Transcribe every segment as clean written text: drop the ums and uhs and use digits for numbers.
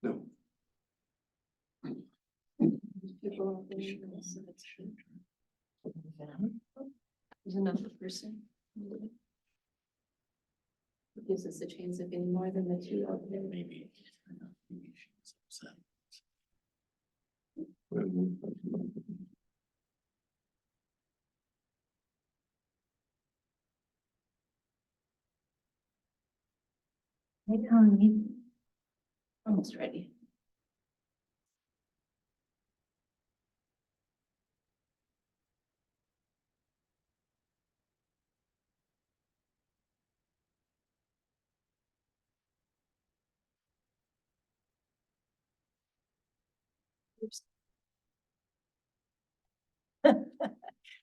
No. There's another person. It gives us a chance of getting more than the two out there. Maybe. Maybe she's upset. Hey, Connie. Almost ready.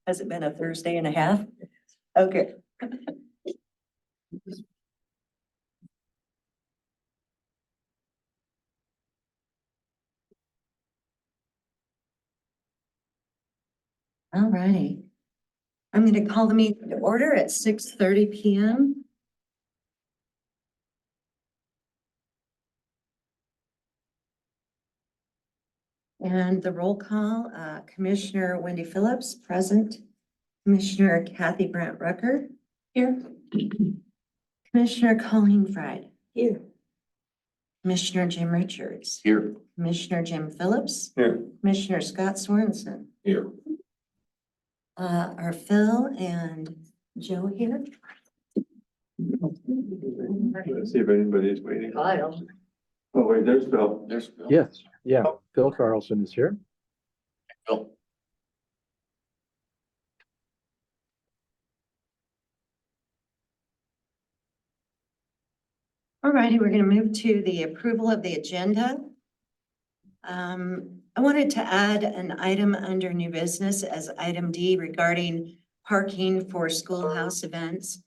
Has it been a Thursday and a half? Okay. All righty. I'm going to call the meeting to order at 6:30 PM. And the roll call, Commissioner Wendy Phillips, present. Commissioner Kathy Brandt Rucker. Here. Commissioner Colleen Fried. Here. Commissioner Jim Richards. Here. Commissioner Jim Phillips. Here. Commissioner Scott Sorensen. Here. Are Phil and Joe here? Let's see if anybody's waiting. Kyle. Oh, wait, there's Bill. There's Bill. Yes, yeah, Phil Carlson is here. Bill. All righty, we're going to move to the approval of the agenda. I wanted to add an item under new business as item D regarding parking for schoolhouse events.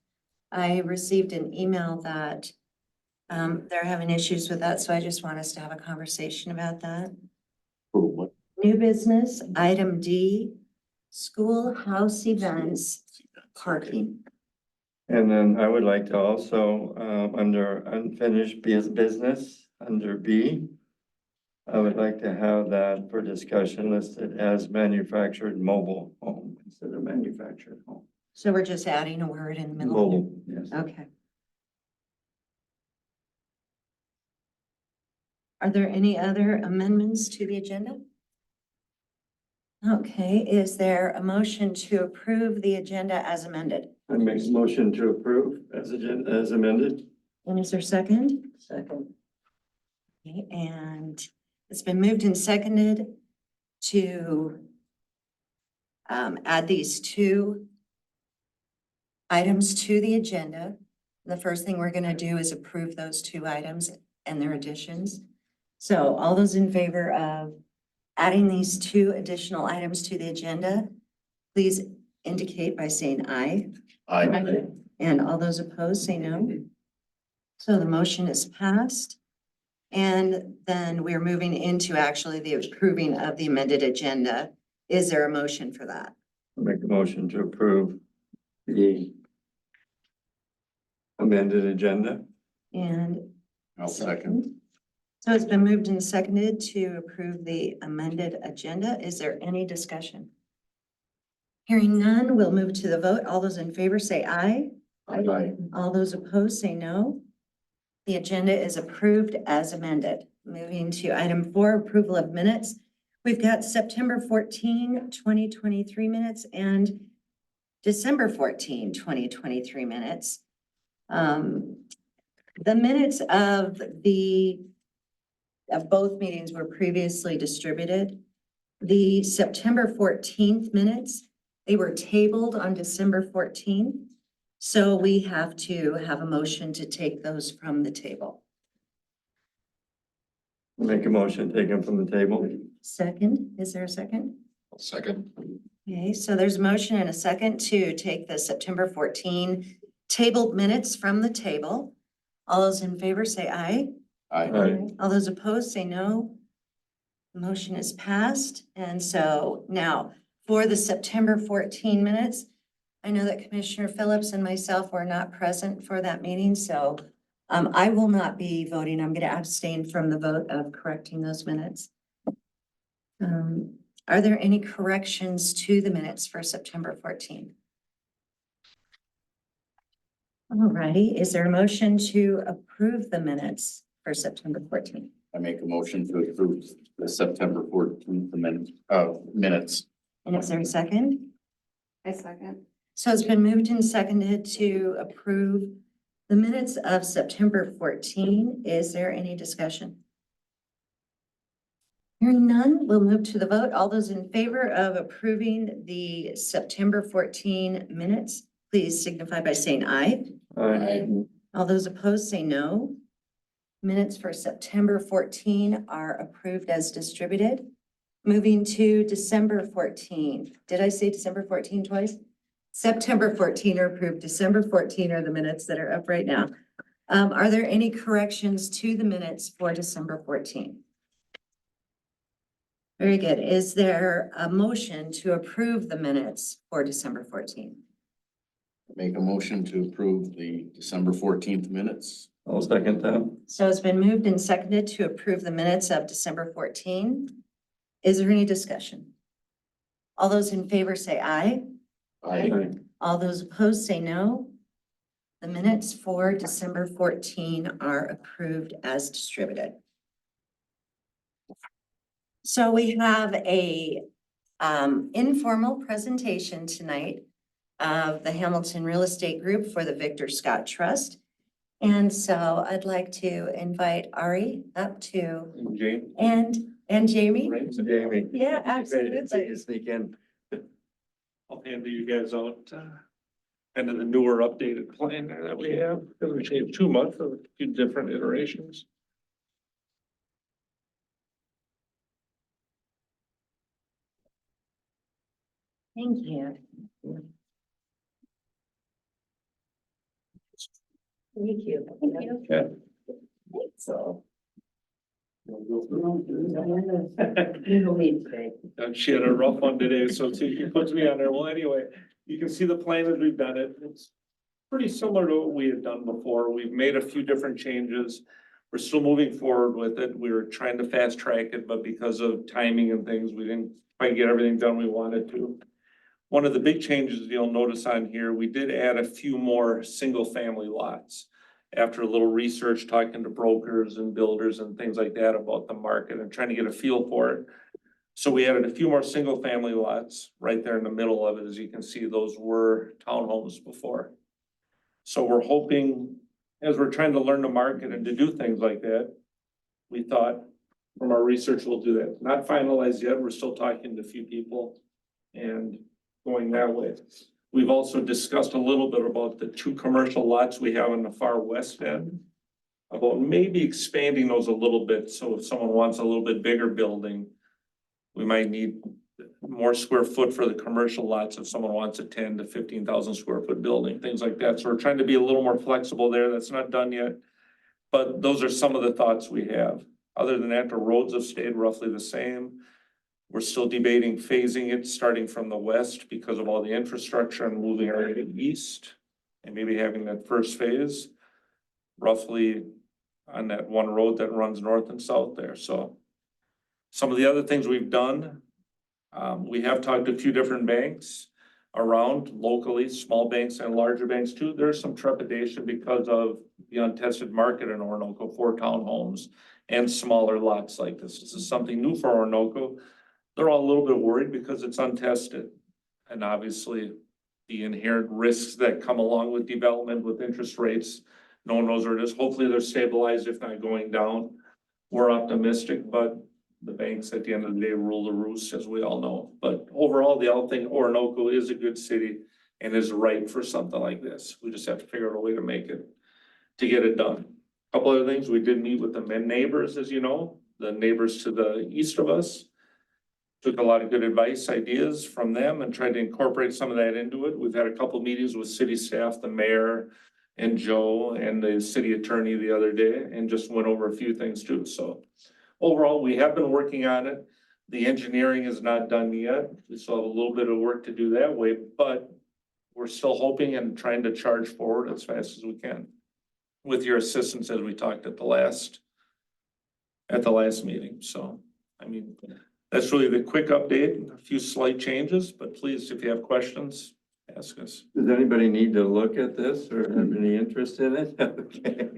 I received an email that they're having issues with that, so I just want us to have a conversation about that. For what? New business, item D, schoolhouse events, parking. And then I would like to also, under unfinished business, under B, I would like to have that for discussion listed as manufactured mobile home instead of manufactured home. So we're just adding a word in the middle. Mobile, yes. Okay. Are there any other amendments to the agenda? Okay, is there a motion to approve the agenda as amended? I make a motion to approve as amended. And is there a second? Second. Okay, and it's been moved and seconded to add these two items to the agenda. The first thing we're gonna do is approve those two items and their additions. So all those in favor of adding these two additional items to the agenda, please indicate by saying aye. I. And all those opposed, say no. So the motion is passed. And then we're moving into actually the approving of the amended agenda. Is there a motion for that? I make a motion to approve the amended agenda. And I'll second. so it's been moved and seconded to approve the amended agenda. Is there any discussion? Hearing none, we'll move to the vote. All those in favor say aye. Aye. All those opposed say no. The agenda is approved as amended. Moving to item 4, approval of minutes. We've got September 14, 2023 minutes and December 14, 2023 minutes. The minutes of both meetings were previously distributed. The September 14th minutes, they were tabled on December 14th. So we have to have a motion to take those from the table. Make a motion, take them from the table. Second, is there a second? Second. Okay, so there's a motion and a second to take the September 14 tabled minutes from the table. All those in favor say aye. Aye. All those opposed say no. The motion is passed. And so now for the September 14 minutes, I know that Commissioner Phillips and myself were not present for that meeting, so I will not be voting. I'm going to abstain from the vote of correcting those minutes. Are there any corrections to the minutes for September 14th? All righty, is there a motion to approve the minutes for September 14th? I make a motion to approve the September 14th minutes. And is there a second? I second. So it's been moved and seconded to approve the minutes of September 14. Is there any discussion? Hearing none, we'll move to the vote. All those in favor of approving the September 14 minutes, please signify by saying aye. Aye. All those opposed say no. Minutes for September 14 are approved as distributed. Moving to December 14. Did I say December 14 twice? September 14 are approved. December 14 are the minutes that are up right now. Are there any corrections to the minutes for December 14? Very good. Is there a motion to approve the minutes for December 14? Make a motion to approve the December 14th minutes. I'll second that. So it's been moved and seconded to approve the minutes of December 14. Is there any discussion? All those in favor say aye. Aye. All those opposed say no. The minutes for December 14 are approved as distributed. So we have a informal presentation tonight of the Hamilton Real Estate Group for the Victor Scott Trust. And so I'd like to invite Ari up to, Jamie. and Jamie. Jamie. Yeah, Ready to absolutely. sneak in. I'll hand you guys out, kind of the newer updated plan that we have, because we changed 2 months of a few different iterations. Thank you. Thank you. Thank you. Yeah. So. She had a rough one today, so she puts me on there. Well, anyway, you can see the plan as we've done it. It's pretty similar to what we had done before. We've made a few different changes. We're still moving forward with it. We were trying to fast track it, but because of timing and things, we didn't quite get everything done we wanted to. One of the big changes you'll notice on here, we did add a few more single family lots. After a little research, talking to brokers and builders and things like that about the market and trying to get a feel for it. So we added a few more single family lots right there in the middle of it. As you can see, those were townhomes before. So we're hoping, as we're trying to learn the market and to do things like that, we thought from our research, we'll do that. Not finalized yet. We're still talking to a few people and going that way. We've also discussed a little bit about the 2 commercial lots we have on the far west end, about maybe expanding those a little bit. So if someone wants a little bit bigger building, we might need more square foot for the commercial lots if someone wants a 10 to 15,000 square foot building, things like that. So we're trying to be a little more flexible there. That's not done yet. But those are some of the thoughts we have. Other than that, the roads have stayed roughly the same. We're still debating phasing it, starting from the west because of all the infrastructure and moving everything east. And maybe having that first phase roughly on that one road that runs north and south there. So some of the other things we've done, we have talked to a few different banks around locally, small banks and larger banks too. There's some trepidation because of the untested market in Orinoco for townhomes and smaller lots like this. This is something new for Orinoco. They're all a little bit worried because it's untested. And obviously the inherent risks that come along with development with interest rates, no one knows where it is. Hopefully they're stabilized, if not going down. We're optimistic, but the banks at the end of the day rule the roost, as we all know. But overall, the other thing, Orinoco is a good city and is right for something like this. We just have to figure out a way to make it, to get it done. A couple other things, we did meet with the neighbors, as you know, the neighbors to the east of us. Took a lot of good advice, ideas from them and tried to incorporate some of that into it. We've had a couple meetings with city staff, the mayor and Joe and the city attorney the other day, and just went over a few things too. So overall, we have been working on it. The engineering is not done yet. We still have a little bit of work to do that way, but we're still hoping and trying to charge forward as fast as we can. with your assistance as we talked at the last meeting. So, I mean, that's really the quick update, a few slight changes, but please, if you have questions, ask us. Does anybody need to look at this or have any interest in it? Okay.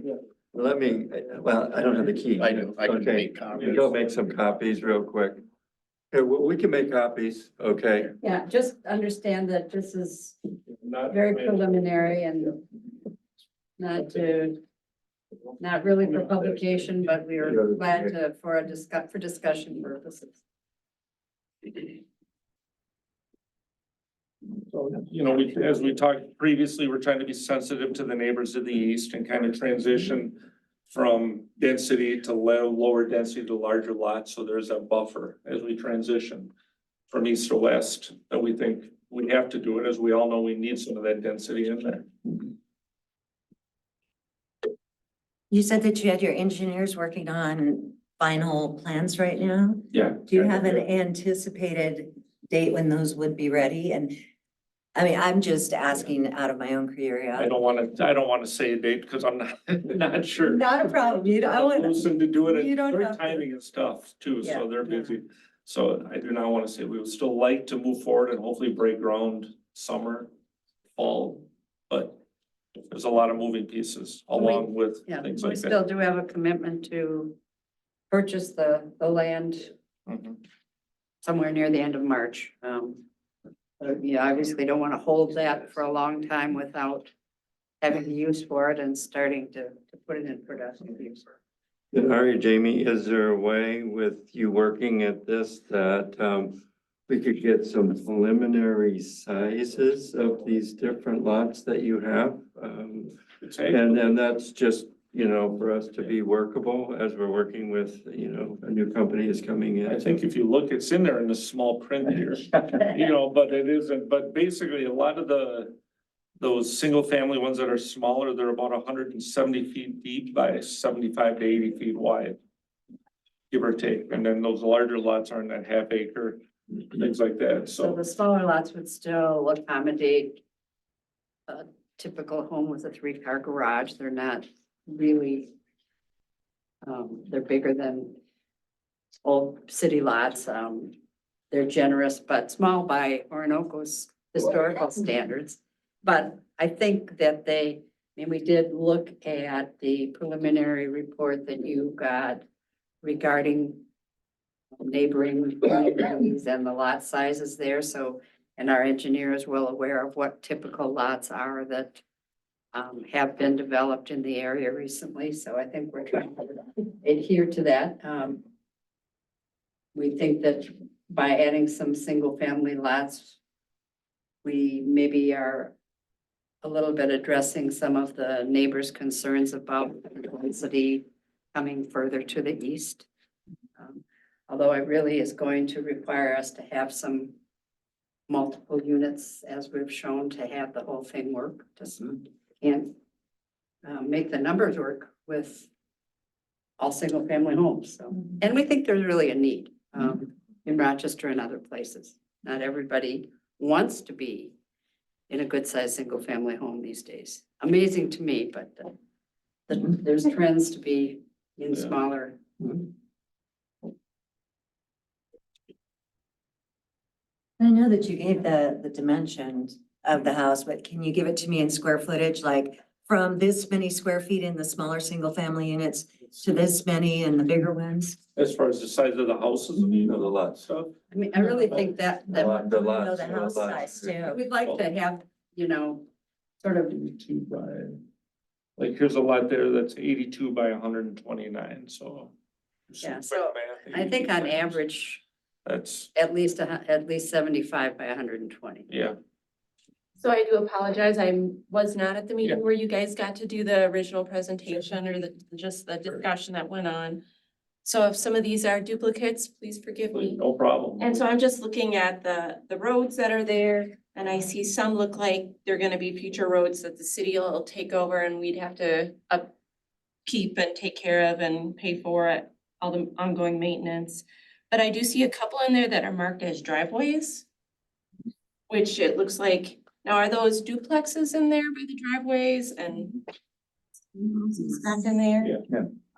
Let me, well, I don't have the key. I do, I can Okay. make copies. Go make some copies real quick. Okay, well, we can make copies, okay? Yeah, just understand that this is Not very preliminary and not really for publication, but we are glad to, for discussion purposes. So, you know, as we talked previously, we're trying to be sensitive to the neighbors to the east and kind of transition from density to lower density to larger lots. So there's a buffer as we transition from east to west that we think we have to do it. As we all know, we need some of that density in there. You said that you had your engineers working on final plans right now. Yeah. Do you have an anticipated date when those would be ready? And I mean, I'm just asking out of my own I curiosity. don't want to say a date because I'm not sure. Not a problem. You don't, I want, Listen to do it, you don't their have to. timing and stuff too, Yeah, so they're yeah. busy. So I do not want to say, we would still like to move forward and hopefully break ground summer, fall, but there's a lot of moving pieces along with Yeah, things we like that. still do have a commitment to purchase the land Mhm. somewhere near the end of March. You obviously don't want to hold that for a long time without having the use for it and starting to put it in productive use. And Ari, Jamie, is there a way with you working at this that we could get some preliminary sizes of these different lots that you have? Okay. And that's just, you know, for us to be workable as we're working with, you know, a new company is coming in. I think if you look, it's in there in the small print here, you know, but it isn't, but basically a lot of those single family ones that are smaller, they're about 170 feet deep by 75 to 80 feet wide. Give or take, and then those larger lots are in that half acre, things like that, So so. the smaller lots would still accommodate a typical home with a 3-car garage. They're not really, they're bigger than old city lots. They're generous, but small by Orinoco's historical standards. But I think that we did look at the preliminary report that you got regarding neighboring communities and the lot sizes there, so, and our engineer is well aware of what typical lots are that have been developed in the area recently, so I think we're trying to adhere to that. We think that by adding some single-family lots, we maybe are a little bit addressing some of the neighbors' concerns about density coming further to the east. Although it really is going to require us to have some multiple units, as we've shown, to have the whole thing work. Just can't make the numbers work with all single-family homes, so. And we think there's really a need in Rochester and other places. Not everybody wants to be in a good-sized single-family home these days. Amazing to me, but there's trends to be in Yeah. smaller. I know that you gave the dimensions of the house, but can you give it to me in square footage, like from this many square feet in the smaller single family units to this many in the bigger ones? As far as the size of the houses and you know, the lot stuff. I mean, I really think that The No, the house lots. size too. we'd like to have, sort of, 82 by, like, here's a lot there that's 82 by 129, so. Yeah, so I think on average, That's, at least 75 by 120. yeah, So I do apologize. I was not at the Yeah. meeting where you guys got to do the original presentation or just the discussion that went on. So if some of these are duplicates, please forgive me. no problem. And so I'm just looking at the roads that are there, and I see some look like they're gonna be future roads that the city will take over and we'd have to upkeep and take care of and pay for it, all the ongoing maintenance. But I do see a couple in there that are marked as driveways, which it looks like, now are those duplexes in there by the driveways? And houses back in there. Yeah.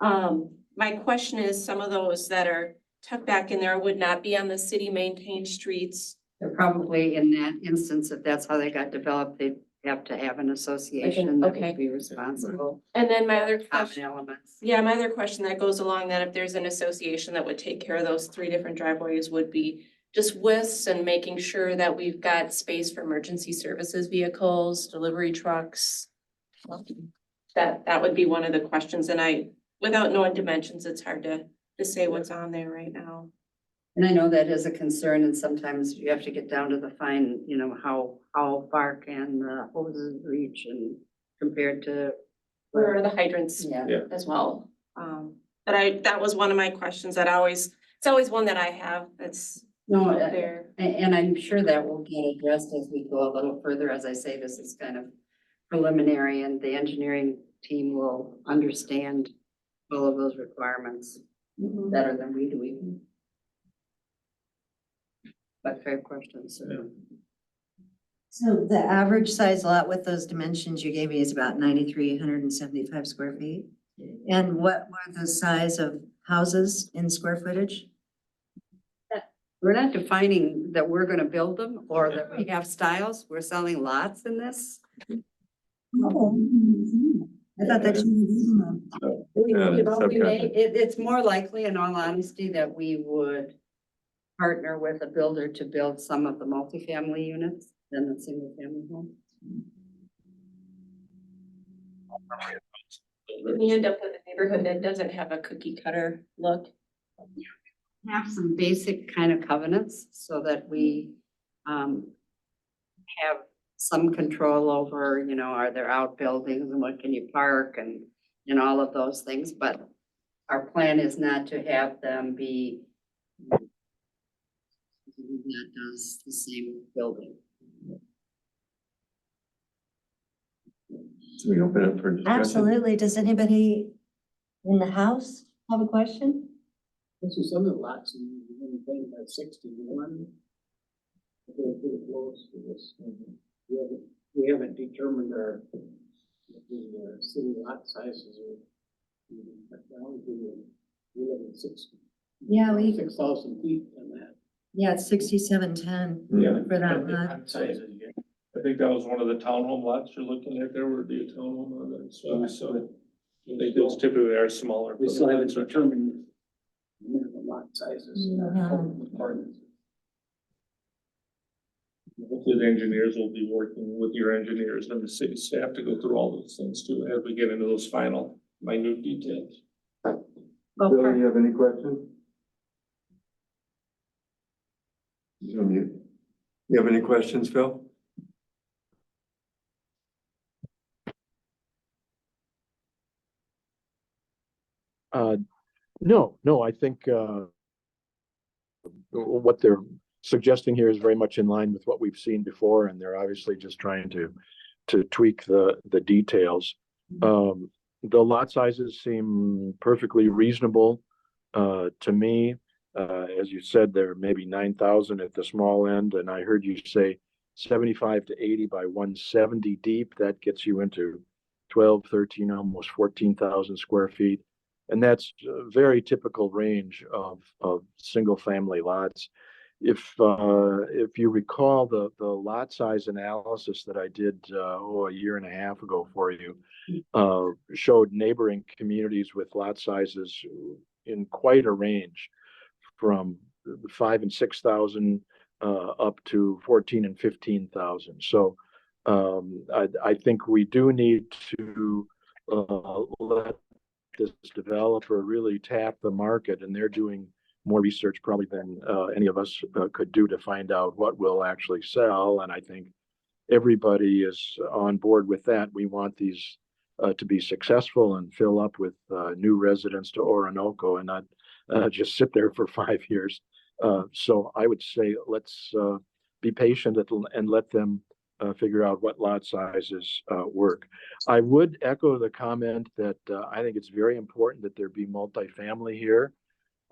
Yeah. My question is, some of those that are tucked back in there would not be on the city maintained streets. They're probably in that instance, if that's how they got developed, they'd have to have an association that okay. would be responsible. And then my other Common question, elements. yeah, my other question that goes along that if there's an association that would take care of those 3 different driveways would be just widths and making sure that we've got space for emergency services vehicles, delivery trucks. That would be one of the questions, and without knowing dimensions, it's hard to say what's on there right now. And I know that is a concern, and sometimes you have to get down to the fine, you know, how far can the hoses reach and compared to. Where are the hydrants Yeah. Yeah. as well? But that was one of my questions it's always one that I have that's No, there. and I'm sure that will get addressed as we go a little further. As I say, this is kind of preliminary, and the engineering team will understand all of those requirements better than we do even. But fair questions. Yeah. So the average size lot with those dimensions you gave me is about 9,375 square feet. And what were the size of houses in square footage? We're not defining that we're gonna build them or that we have styles. We're selling lots in this. I thought that you. It's more likely, in all honesty, that we would partner with a builder to build some of the multifamily units than the single family home. We end up with a neighborhood that doesn't have a cookie cutter look. Have some basic kind of covenants so that we have some control over, you know, are there outbuildings and what can you park and all of those things, but our plan is not to have them be that does the same building. So we open up for discussion. Absolutely. Does anybody in the house have a question? This is some of the lots in about 61. They're pretty close to this. We haven't determined the city lot sizes or. We live in Yeah, 6,000 feet on that. Yeah, it's 6710 Yeah. for that lot. I think that was one of the townhome lots you're looking at there, would be a townhome on that, so I think those typically are smaller. We still haven't determined minimum lot sizes. Yeah. Apartments. Hopefully the engineers will be working with your engineers and the city staff to go through all those things too, as we get into those final minute details. Bill, you have any questions? You're on mute. You have any questions, Phil? No, I think, what they're suggesting here is very much in line with what we've seen before, and they're obviously just trying to tweak the details. The lot sizes seem perfectly reasonable, to me. As you said, they're maybe 9,000 at the small end, and I heard you say 75 to 80 by 170 deep. That gets you into 12, 13, almost 14,000 square feet. And that's a very typical range of single family lots. If you recall the lot size analysis that I did a year and a half ago for you, showed neighboring communities with lot sizes in quite a range from 5,000 and 6,000 up to 14,000 and 15,000. So I think we do need to let this developer really tap the market, and they're doing more research probably than any of us could do to find out what will actually sell. And I think everybody is on board with that. We want these to be successful and fill up with new residents to Orinoco and not just sit there for 5 years. So I would say let's be patient and let them figure out what lot sizes work. I would echo the comment that I think it's very important that there be multifamily here.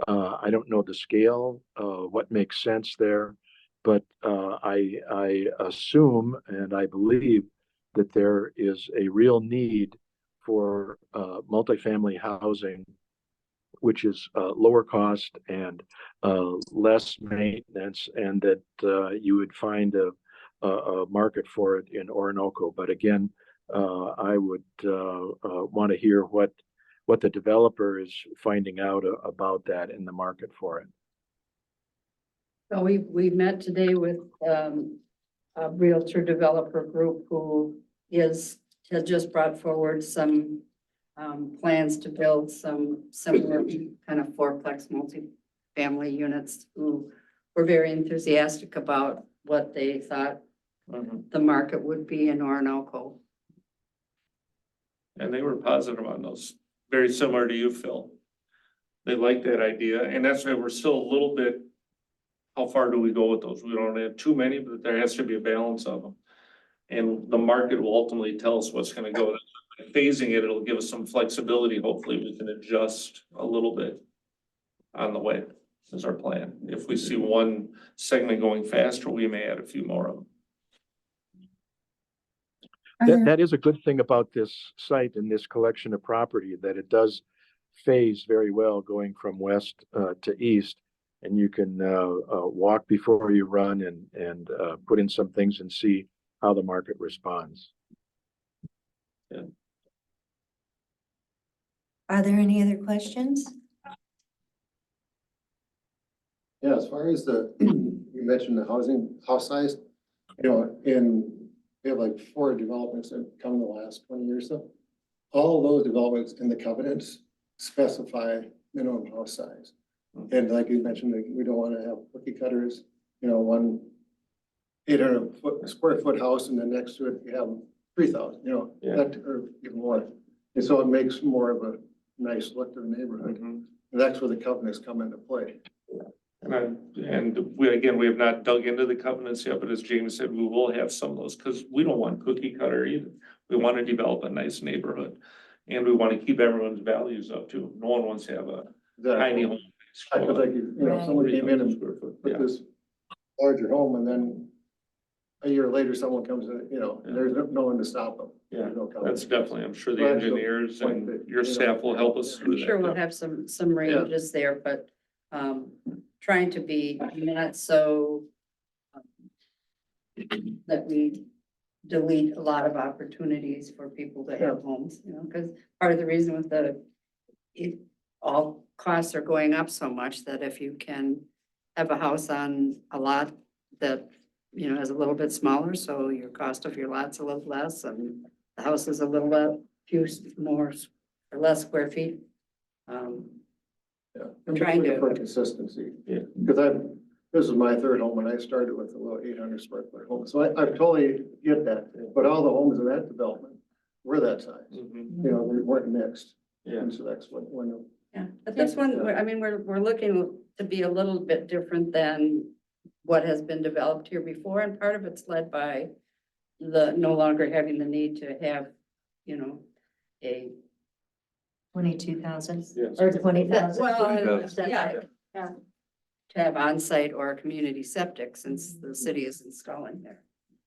I don't know the scale, what makes sense there, but I assume and I believe that there is a real need for multifamily housing, which is lower cost and less maintenance, and that you would find a market for it in Orinoco. But again, I would want to hear what the developer is finding out about that in the market for it. So we met today with a Realtor developer group who has just brought forward some plans to build some similar kind of fourplex multi-family units, who were very enthusiastic about what they thought the market would be in Orinoco. And they were positive on those, very similar to you, Phil. They like that idea, and that's why we're still a little bit, how far do we go with those? We don't have too many, but there has to be a balance of them. And the market will ultimately tell us what's gonna go. By phasing it, it'll give us some flexibility. Hopefully, we can adjust a little bit on the way, is our plan. If we see one segment going faster, we may add a few more of them. That is a good thing about this site and this collection of property, that it does phase very well going from west to east. And you can walk before you run and put in some things and see how the market responds. Are there any other questions? Yeah, as far as you mentioned the house size, and we have like 4 developments that come in the last 20 years. So all those developments in the covenants specify minimum house size. And like you mentioned, we don't want to have cookie cutters, one 800 square foot house, and then next to it you have 3,000, that, or even more. And so it makes more of a nice look to the neighborhood. And that's where the covenants come into play. And we have not dug into the covenants yet, but as James said, we will have some of those, because we don't want cookie cutter either. We want to develop a nice neighborhood, and we want to keep everyone's values up too. No one wants to have a tiny home. I feel like, someone came in and put this larger home, and then a year later, someone comes in, and there's no one to stop them. Yeah, There's no that's covenant. definitely, I'm sure the Well, that's the engineers point and that, your staff will help us I'm through sure we'll that. have some ranges there, but trying to be not so that we delete a lot of opportunities for people to have homes, because part of the reason with all costs are going up so much, that if you can have a house on a lot that, is a little bit smaller, so your cost of your lot's a little less, and the house is a little few more or less square feet. Yeah, I'm trying to- for consistency. Yeah. Because this is my 3rd home, and I started with a little 800 square foot home, so I totally get that. But all the homes in that development were that size. Mhm. They weren't mixed. Yeah. And so that's when Yeah, but this one, we're looking to be a little bit different than what has been developed here before, and part of it's led by the no longer having the need to have, a 22,000 Yes. or 20,000? well, Yeah. to have on-site or a community septic, since the city is installing there.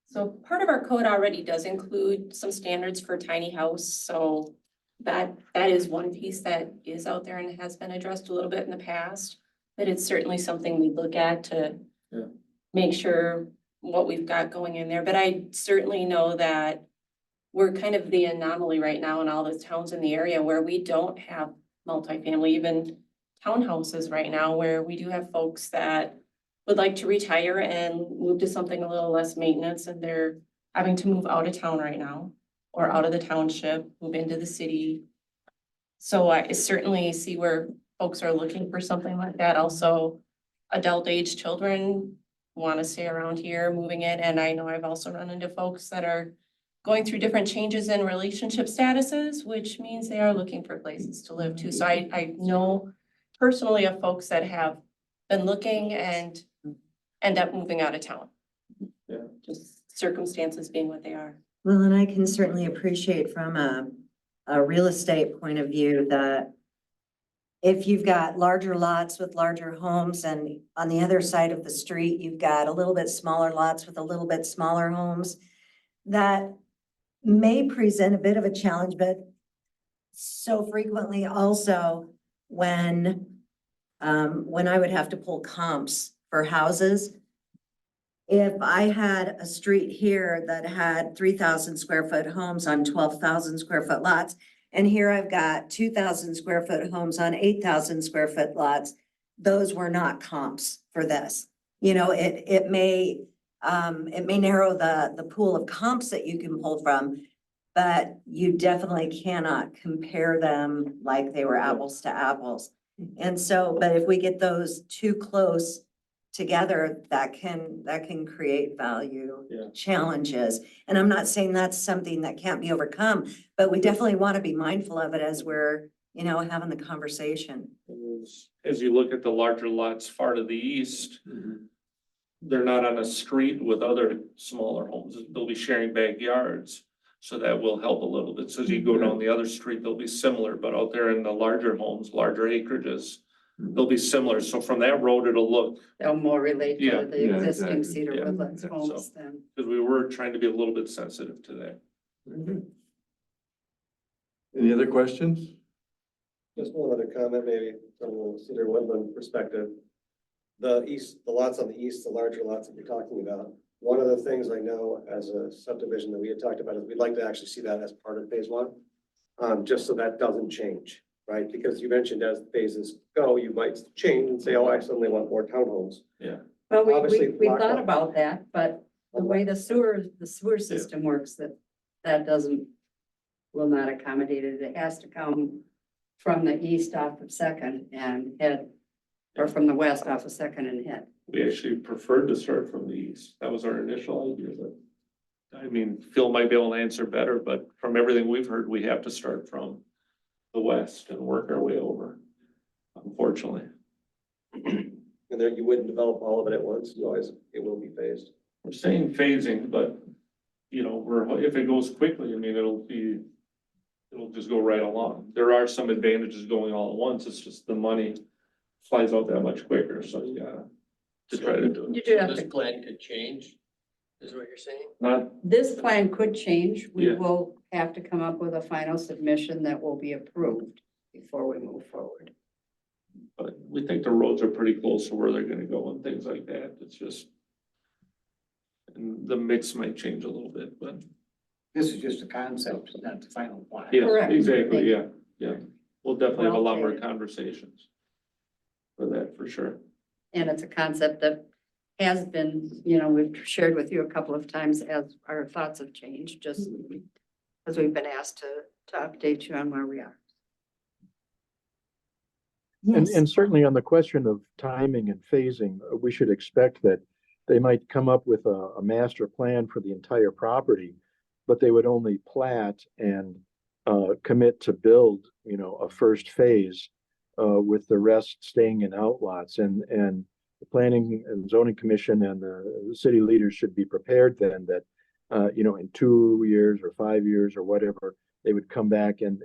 So part of our code already does include some standards for tiny house, so that is one piece that is out there and has been addressed a little bit in the past. But it's certainly something we look at to Yeah. make sure what we've got going in there. But I certainly know that we're kind of the anomaly right now in all the towns in the area where we don't have multifamily, even townhouses right now, where we do have folks that would like to retire and move to something a little less maintenance, and they're having to move out of town right now or out of the township, move into the city. So I certainly see where folks are looking for something like that. Also, adult age children want to stay around here, moving in. And I know I've also run into folks that are going through different changes in relationship statuses, which means they are looking for places to live too. So I know personally of folks that have been looking and end up moving out of town. Yeah. Just circumstances being what they are. Well, and I can certainly appreciate from a real estate point of view that if you've got larger lots with larger homes, and on the other side of the street, you've got a little bit smaller lots with a little bit smaller homes, that may present a bit of a challenge, but so frequently also when I would have to pull comps for houses. If I had a street here that had 3,000 square foot homes on 12,000 square foot lots, and here I've got 2,000 square foot homes on 8,000 square foot lots, those were not comps for this. You know, it may narrow the pool of comps that you can pull from, but you definitely cannot compare them like they were apples to apples. And so, but if we get those too close together, that can create value Yeah. challenges. And I'm not saying that's something that can't be overcome, but we definitely want to be mindful of it as we're, having the conversation. As you look at the larger lots far to the east, they're not on a street with other smaller homes. They'll be sharing backyards. So that will help a little bit. So as you go down the other street, they'll be similar, but out there in the larger homes, larger acreages, they'll be similar. So from that road, it'll look, They'll more relate Yeah, to the yeah, existing exactly. Cedar Yeah. Woodlands So- homes than. because we were trying to be a little bit sensitive to that. Any other questions? Just one other comment, maybe from the Cedar Woodland perspective. The lots on the east, the larger lots that you're talking about. One of the things I know as a subdivision that we had talked about is we'd like to actually see that as part of phase one. Just so that doesn't change, right? Because you mentioned as phases go, you might change and say, oh, I suddenly want more townhomes. Well, Obviously, we block thought up. about that, but the way the sewer system works, that will not accommodate it. It has to come from the east off of Second and head, or from the west off of Second and head. We actually preferred to start from the east. That was our initial idea, but I mean, Phil might be able to answer better, but from everything we've heard, we have to start from the west and work our way over, unfortunately. And there, you wouldn't develop all of it at once, it will be phased. We're saying phasing, but if it goes quickly, I mean, it'll just go right along. There are some advantages going all at once. It's just the money flies out that much quicker, so you gotta to try to do it. You do have This to, plan could change, is what you're saying? Not, this plan could change. We Yeah. will have to come up with a final submission that will be approved before we move forward. but we think the roads are pretty close to where they're gonna go and things like that. It's just. And the mix might change a little bit, but This is just a concept, not the final plan. yeah, Correct. exactly, yeah. We'll definitely have a lot more Well stated. conversations. For that, for sure. And it's a concept that has been, we've shared with you a couple of times as our thoughts have changed, just as we've been asked to update you on where we are. And certainly on the question of timing and phasing, we should expect that they might come up with a master plan for the entire property, but they would only plat and commit to build, a first phase with the rest staying in outlots. And the Planning and Zoning Commission and the city leaders should be prepared then that, in 2 years or 5 years or whatever, they would come back and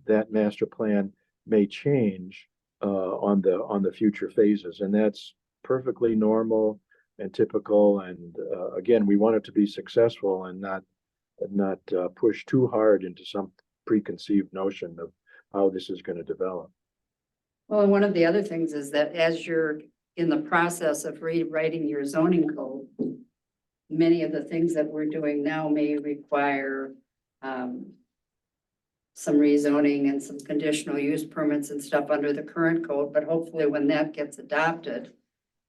that master plan may change on the future phases. And that's perfectly normal and typical. And again, we want it to be successful and not push too hard into some preconceived notion of how this is going to develop. Well, and one of the other things is that as you're in the process of rewriting your zoning code, many of the things that we're doing now may require some rezoning and some conditional use permits and stuff under the current code, but hopefully when that gets adopted,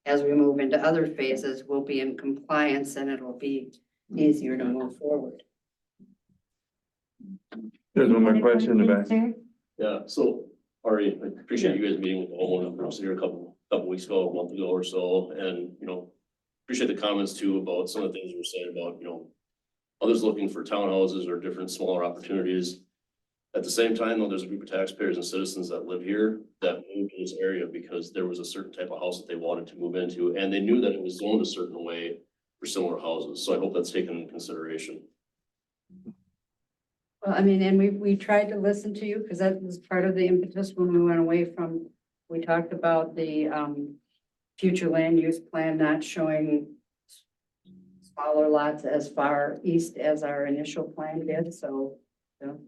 as we move into other phases, we'll be in compliance and it'll be easier to move forward. There's one more question in the back. Yeah, so Ari, I appreciate you guys meeting with the homeowner. I was here a couple weeks ago, a month ago or so, and appreciate the comments too about some of the things you were saying about, others looking for townhouses or different smaller opportunities. At the same time, though, there's a group of taxpayers and citizens that live here that moved to this area because there was a certain type of house that they wanted to move into, and they knew that it was zoned a certain way for similar houses. So I hope that's taken into consideration. Well, I mean, and we tried to listen to you because that was part of the impetus when we went away from, we talked about the future land use plan not showing smaller lots as far east as our initial plan did. So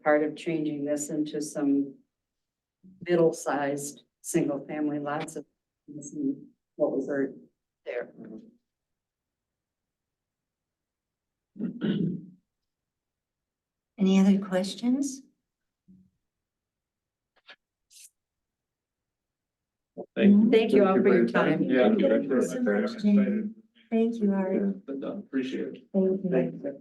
part of changing this into some middle-sized, single-family lots of what was there. Any other questions? Thank you all for your time. Yeah. Thank you so much, Jane. Thank you, Art. Appreciate it. Thank you.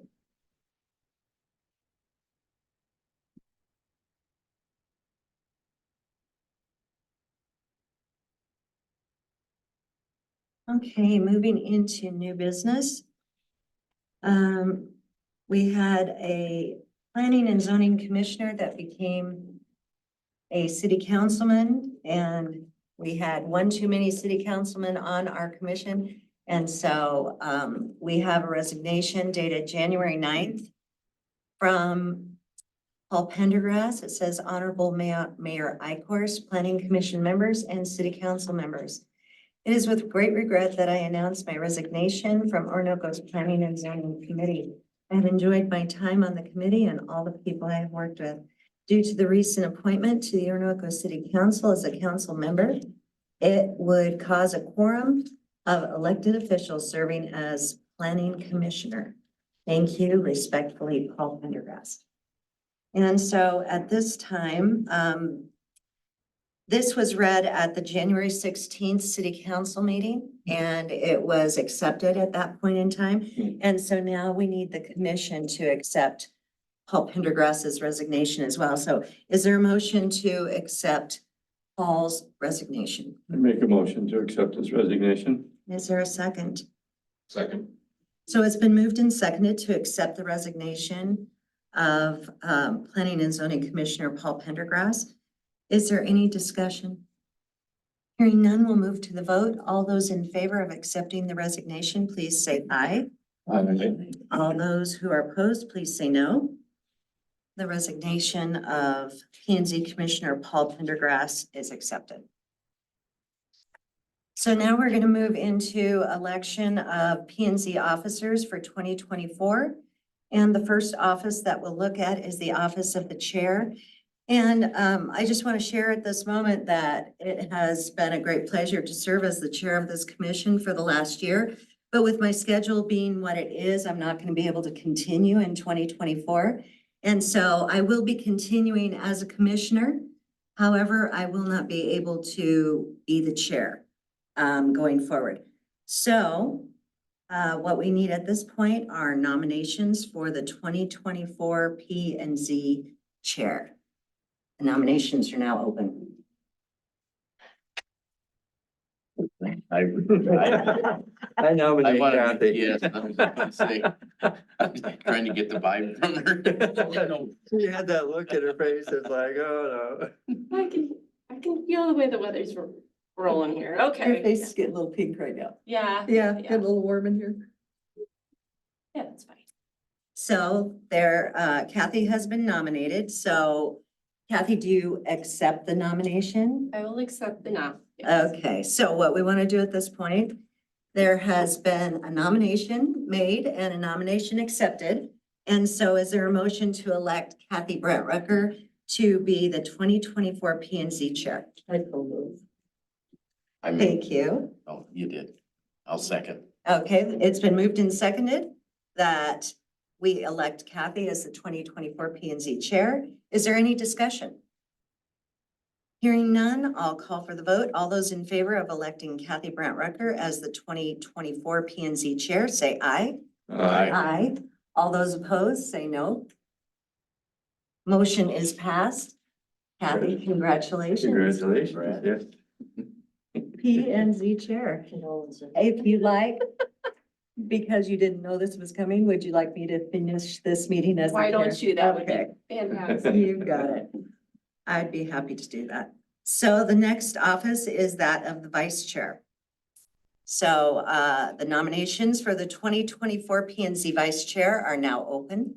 Okay, moving into new business. We had a planning and zoning commissioner that became a city councilman, and we had one too many city councilmen on our commission. And so, we have a resignation dated January 9th from Paul Pendergrass. It says Honorable Mayor Ikorst, Planning Commission members and city council members. It is with great regret that I announce my resignation from Orinoco's Planning and Zoning Committee. I have enjoyed my time on the committee and all the people I have worked with. Due to the recent appointment to the Orinoco City Council as a council member, it would cause a quorum of elected officials serving as planning commissioner. Thank you, respectfully, Paul Pendergrass. And so at this time, this was read at the January 16th city council meeting, and it was accepted at that point in time. And so now we need the commission to accept Paul Pendergrass's resignation as well. So is there a motion to accept Paul's resignation? I make a motion to accept his resignation. Is there a second? Second. So it's been moved and seconded to accept the resignation of Planning and Zoning Commissioner Paul Pendergrass. Is there any discussion? Hearing none, we'll move to the vote. All those in favor of accepting the resignation, please say aye. Aye. All those who are opposed, please say no. The resignation of P and Z Commissioner Paul Pendergrass is accepted. So now we're going to move into election of P and Z officers for 2024. And the first office that we'll look at is the office of the chair. And I just want to share at this moment that it has been a great pleasure to serve as the chair of this commission for the last year. But with my schedule being what it is, I'm not going to be able to continue in 2024. And so I will be continuing as a commissioner. However, I will not be able to be the chair going forward. So what we need at this point are nominations for the 2024 P and Z chair. The nominations are now open. I nominate wanna- Kathy. Yes, I was gonna say, I'm trying to get the vibe from her. She had that look in her face, it's like, oh I can feel the way the weather's rolling here. Okay. is getting a little pink right now. Yeah. little warm in here. Yeah, that's fine. So there, Kathy has been nominated. So Kathy, do you accept the nomination? I will accept the nom. Okay, so what we want to do at this point, there has been a nomination made and a nomination accepted. And so is there a motion to elect Kathy Brett Rucker to be the 2024 P and Z chair? I mean, Thank you. oh, you did. I'll second. Okay, it's been moved and seconded that we elect Kathy as the 2024 P and Z chair. Is there any discussion? Hearing none, I'll call for the vote. All those in favor of electing Kathy Brandt Rucker as the 2024 P and Z chair, say aye. no. Aye. Aye. All those opposed, say no. Motion is passed. Kathy, congratulations. Congratulations, yes. P and Z chair. If you like, because you didn't know this was coming, would you like me to finish this meeting as? the Why don't chair? you? That would Okay. be fantastic. You got it. I'd be happy to do that. So the next office is that of the vice chair. So the nominations for the 2024 P and Z vice chair are now open.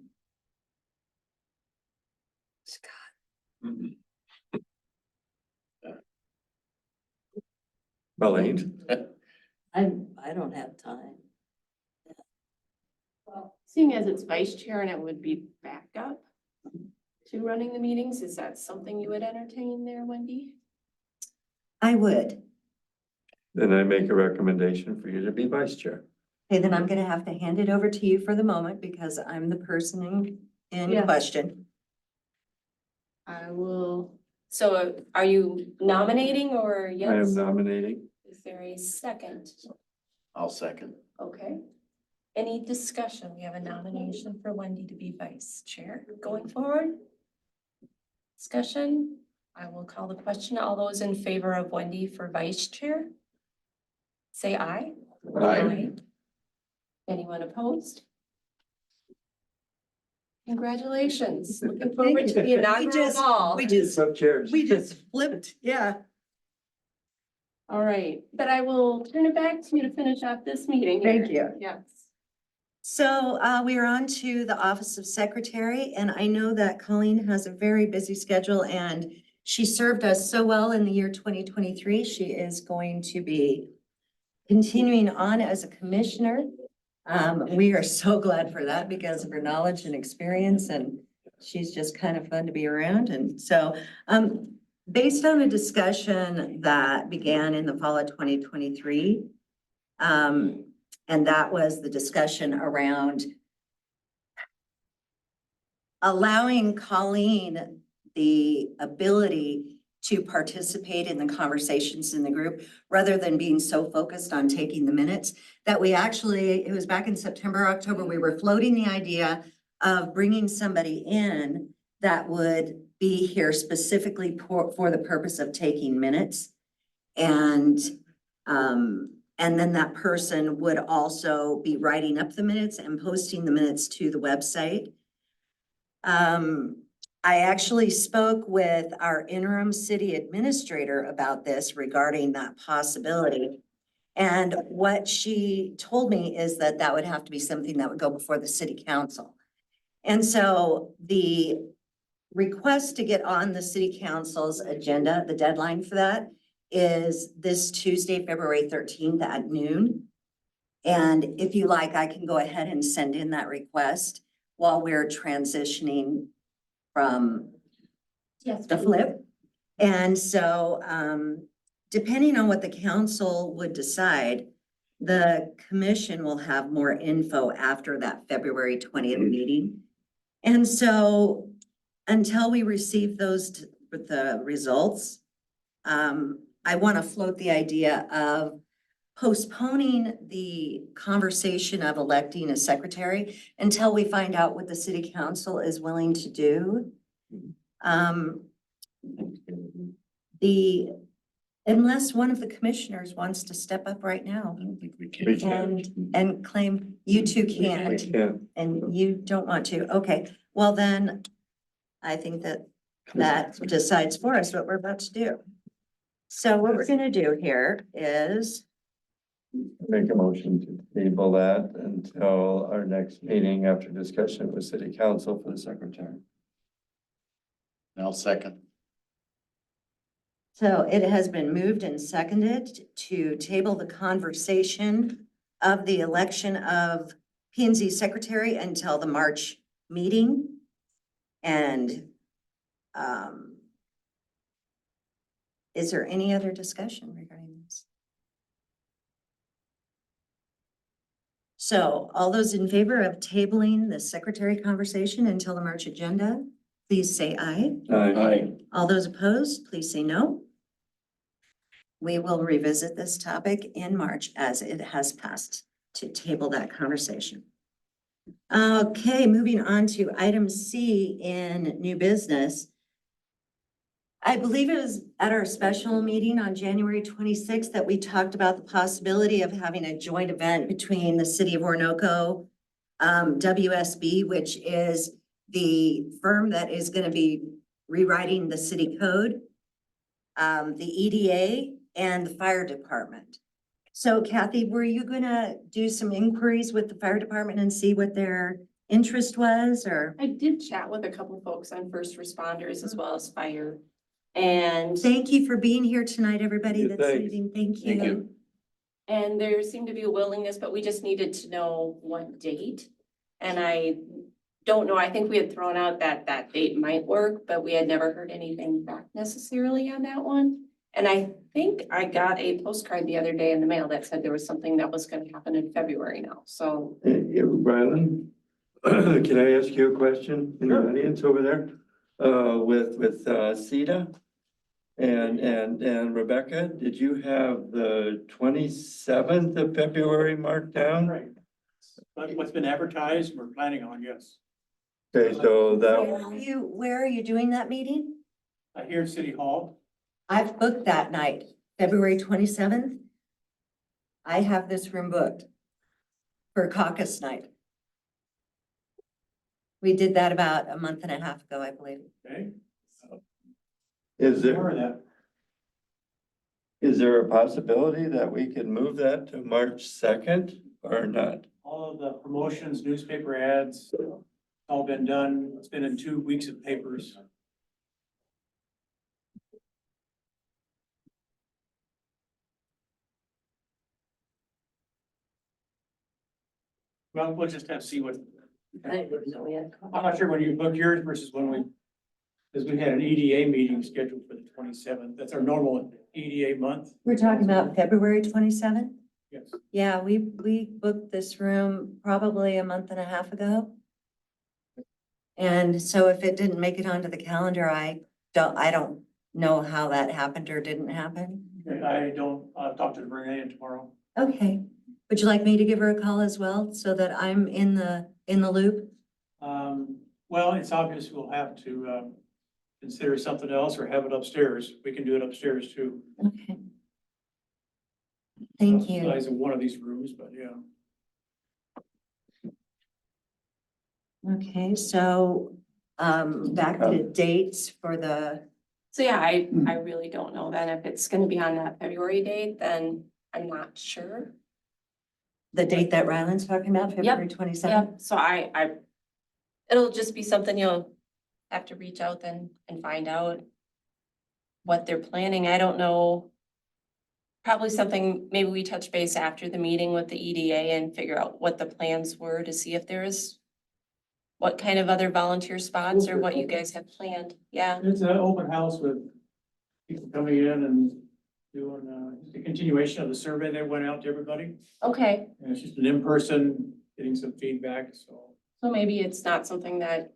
Colleen, I don't have time. Well, seeing as it's vice chair and it would be backup, to running the meetings? Is that something you would entertain there, Wendy? I would. Then I make a recommendation for you to be vice chair. Okay, then I'm gonna have to hand it over to you for the moment because I'm the person in Yes. question. I will, so are you nominating or I am yes? nominating. Is there a second? I'll second. Okay. Any discussion? We have a nomination for Wendy to be vice chair going forward. Discussion? I will call the question. All those in favor of Wendy for vice chair? Say aye. Aye. Anyone opposed? Congratulations. Looking forward to the inaugural ball. We just, Some chairs. we just flipped, yeah. All right, but I will turn it back to you to finish off this meeting. Thank here. you. Yes. So we are on to the Office of Secretary, and I know that Colleen has a very busy schedule and she served us so well in the year 2023. She is going to be continuing on as a commissioner. We are so glad for that because of her knowledge and experience, and she's just kind of fun to be around. And so based on a discussion that began in the fall of 2023, and that was the discussion around allowing Colleen the ability to participate in the conversations in the group rather than being so focused on taking the minutes, that we actually, it was back in September, October, we were floating the idea of bringing somebody in that would be here specifically for the purpose of taking minutes. And then that person would also be writing up the minutes and posting the minutes to the website. I actually spoke with our interim city administrator about this regarding that possibility. And what she told me is that that would have to be something that would go before the city council. And so the request to get on the city council's agenda, the deadline for that is this Tuesday, February 13th at noon. And if you like, I can go ahead and send in that request while we're transitioning from Yes. the flip. And so, depending on what the council would decide, the commission will have more info after that February 20th meeting. And so until we receive those, the results, I want to float the idea of postponing the conversation of electing a secretary until we find out what the city council is willing to do. Unless one of the commissioners wants to step up right now I don't think we We can. can. and claim you two We can't can. and you don't want to. Okay, well then, I think that decides for us what we're about to do. So what we're gonna do here is, Make a motion to table that until our next meeting after discussion with city council for the secretary. I'll second. so it has been moved and seconded to table the conversation of the election of P and Z secretary until the March meeting. And is there any other discussion regarding this? So all those in favor of tabling the secretary conversation until the March agenda, please say aye. Aye. All those opposed, please say no. We will revisit this topic in March as it has passed to table that conversation. Okay, moving on to item C in new business. I believe it was at our special meeting on January 26th that we talked about the possibility of having a joint event between the city of Orinoco, WSB, which is the firm that is going to be rewriting the city code, the EDA, and the fire department. So Kathy, were you gonna do some inquiries with the fire department and see what their interest was, or? I did chat with a couple folks on first responders as well as fire. And Thank you for being here tonight, everybody Yeah, that's thanks. leaving. Thank Thank you. you. And there seemed to be a willingness, but we just needed to know what date. And I don't know. I think we had thrown out that that date might work, but we had never heard anything back necessarily on that one. And I think I got a postcard the other day in the mail that said there was something that was gonna happen in February now, so. Rylan, can I ask you a question in the audience over there? With Sita and Rebecca, did you have the 27th of February marked down? Right. But what's been advertised, we're planning on, yes. Okay, so Where are you doing that meeting? Here at City Hall, I've booked that night, February 27th. I have this room booked for caucus night. We did that about a month and a half ago, I believe. okay? is More of there, that. is there a possibility that we could move that to March 2nd or not? All of the promotions, newspaper ads, all been done. It's been in 2 weeks of papers. Well, we'll just have to see what. I'm not sure when you booked yours versus when we, because we had an EDA meeting scheduled for the 27th. That's our normal EDA month. We're talking about February 27th? Yes. Yeah, we booked this room probably a month and a half ago. And so if it didn't make it onto the calendar, I don't know how that happened or didn't happen. I don't, I'll talk to Renee tomorrow. Okay, would you like me to give her a call as well so that I'm in the loop? Well, it's obvious we'll have to, consider something else or have it upstairs. We can do it upstairs too. Okay. Thank you. Size of one of these rooms, but yeah. Okay, so, back to dates for the, So yeah, I really don't know then if it's gonna be on that February date, then I'm not sure. the date that Ryland's talking about, February 27th? Yep, so it'll just be something you'll have to reach out then and find out what they're planning. I don't know. Probably something, maybe we touch base after the meeting with the EDA and figure out what the plans were to see if there's what kind of other volunteer spots or what you guys have planned. Yeah, It's an open house with people coming in and doing, the continuation of the survey that went out to everybody. okay. And it's just an in-person, getting some feedback, so. So maybe it's not something that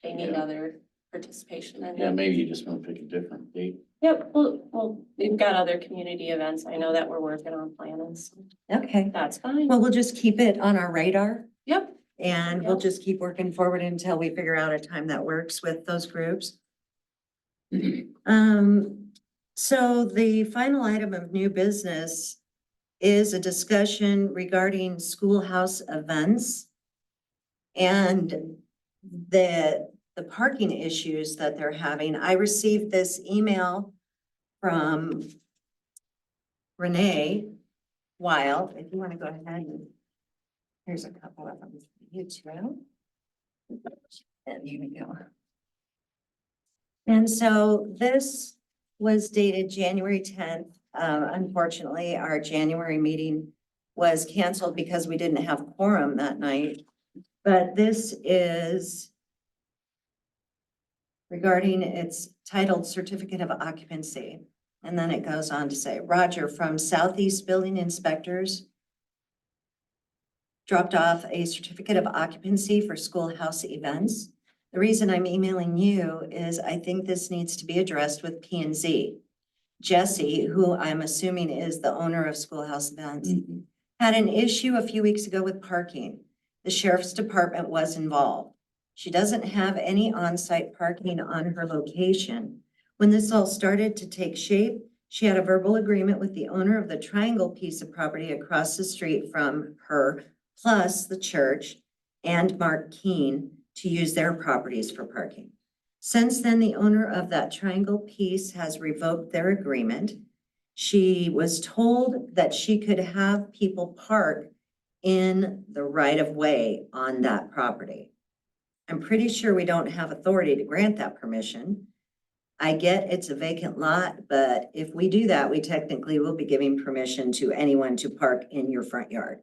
they need other participation in. Yeah, maybe you just want to pick a different date. Yep, well, we've got other community events. I know that we're working on planning, so Okay, that's fine. well, we'll just keep it on our radar Yep, and we'll Yep. just keep working forward until we figure out a time that works with those groups. So the final item of new business is a discussion regarding schoolhouse events and the parking issues that they're having. I received this email from Renee Wild. If you want to go ahead and here's a couple of them for you too. And you can go. And so this was dated January 10th. Unfortunately, our January meeting was canceled because we didn't have quorum that night. But this is regarding, it's titled Certificate of Occupancy. And then it goes on to say, Roger from Southeast Building Inspectors dropped off a certificate of occupancy for schoolhouse events. The reason I'm emailing you is I think this needs to be addressed with P and Z. Jesse, who I'm assuming is the owner of Schoolhouse Events, had an issue a few weeks ago with parking. The sheriff's department was involved. She doesn't have any on-site parking on her location. When this all started to take shape, she had a verbal agreement with the owner of the triangle piece of property across the street from her, plus the church and Mark Keene, to use their properties for parking. Since then, the owner of that triangle piece has revoked their agreement. She was told that she could have people park in the right of way on that property. I'm pretty sure we don't have authority to grant that permission. I get it's a vacant lot, but if we do that, we technically will be giving permission to anyone to park in your front yard.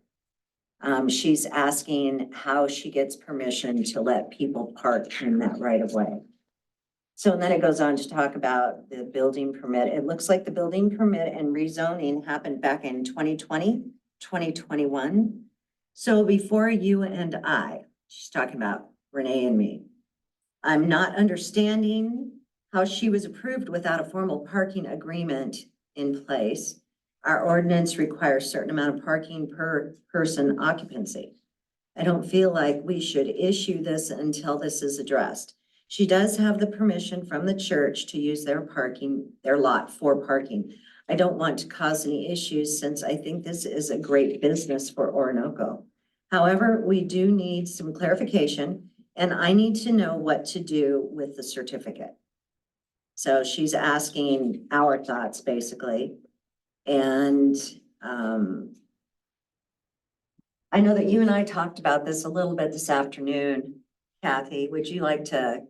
She's asking how she gets permission to let people park in that right of way. So then it goes on to talk about the building permit. It looks like the building permit and rezoning happened back in 2020, 2021. So before you and I, she's talking about Renee and me. I'm not understanding how she was approved without a formal parking agreement in place. Our ordinance requires a certain amount of parking per person occupancy. I don't feel like we should issue this until this is addressed. She does have the permission from the church to use their lot for parking. I don't want to cause any issues since I think this is a great business for Orinoco. However, we do need some clarification and I need to know what to do with the certificate. So she's asking our thoughts basically. And I know that you and I talked about this a little bit this afternoon. Kathy, would you like to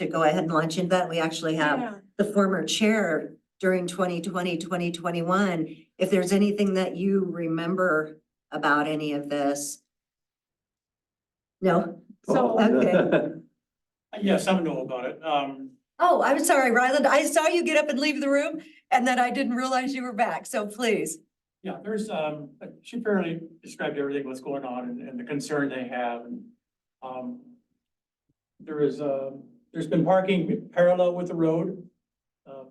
go ahead and launch into that? We actually have Yeah. the former chair during 2020, 2021. If there's anything that you remember about any of this. No? So- Okay. Yes, I know about it. Oh, I'm sorry, Ryland. I saw you get up and leave the room and then I didn't realize you were back. So please. Yeah, there's, she fairly described everything what's going on and the concern they have. And there's been parking parallel with the road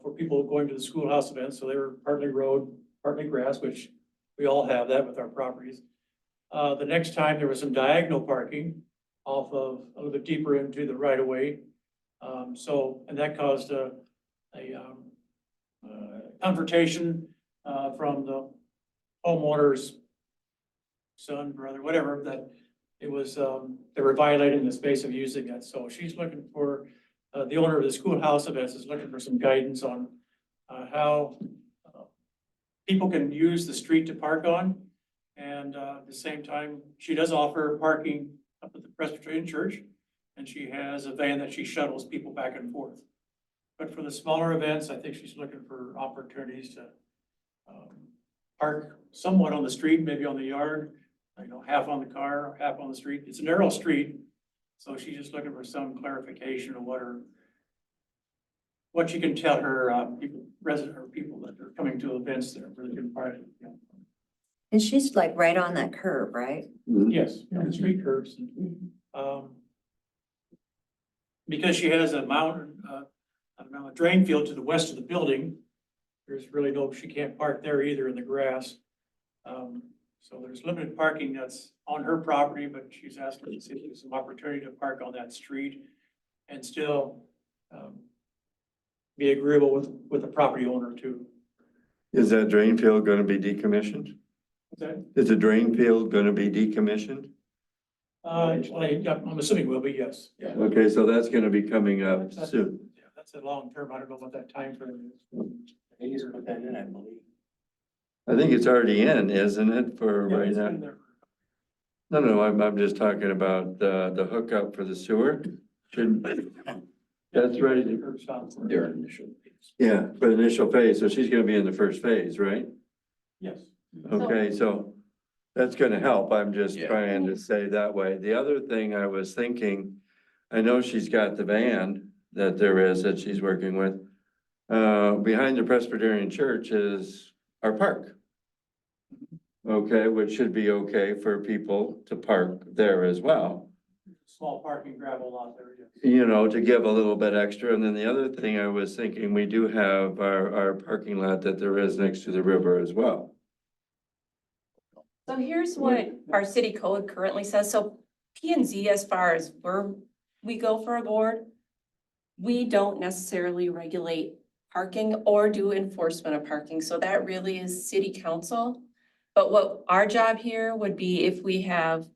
for people going to the schoolhouse events. So they were partly road, partly grass, which we all have that with our properties. The next time there was some diagonal parking off of a little bit deeper into the right of way. And that caused a confrontation from the homeowner's son, brother, whatever, that it was, they were violating the space of using it. So she's looking for, the owner of the schoolhouse events is looking for some guidance on how people can use the street to park on. And at the same time, she does offer parking up at the Presbyterian Church. And she has a van that she shuttles people back and forth. But for the smaller events, I think she's looking for opportunities to park somewhat on the street, maybe on the yard, half on the car, half on the street. It's a narrow street. So she's just looking for some clarification of what she can tell her people that are coming to events there where they can park. Yeah. And she's like right on that curve, right? Yes, the street curves. Because she has a drain field to the west of the building, there's really she can't park there either in the grass. So there's limited parking that's on her property, but she's asking to see if there's some opportunity to park on that street and still be agreeable with the property owner too. Is that drain field gonna be decommissioned? Is that, Is the drain field gonna be decommissioned? I'm assuming will be, yes. Yeah. Okay, so that's gonna be coming up soon. Yeah, that's a long term. I don't know what that time frame is. He's put that in, I believe. I think it's already in, isn't it, for Yeah, right it's now? been there. No, I'm just talking about the hookup for the sewer. That's ready to, Curb stop for- Their initial. yeah, for the initial phase. So she's gonna be in the first phase, right? Yes. Okay, so that's gonna help. I'm just Yeah. trying to say that way. The other thing I was thinking, I know she's got the van that there is that she's working with. Behind the Presbyterian Church is our park. Okay, which should be okay for people to park there as well. Small parking gravel lot there, yes. To give a little bit extra. And then the other thing I was thinking, we do have our parking lot that there is next to the river as well. So here's what our city code currently says. So P and Z, as far as we go for a board, we don't necessarily regulate parking or do enforcement of parking. So that really is city council. But what our job here would be, if we have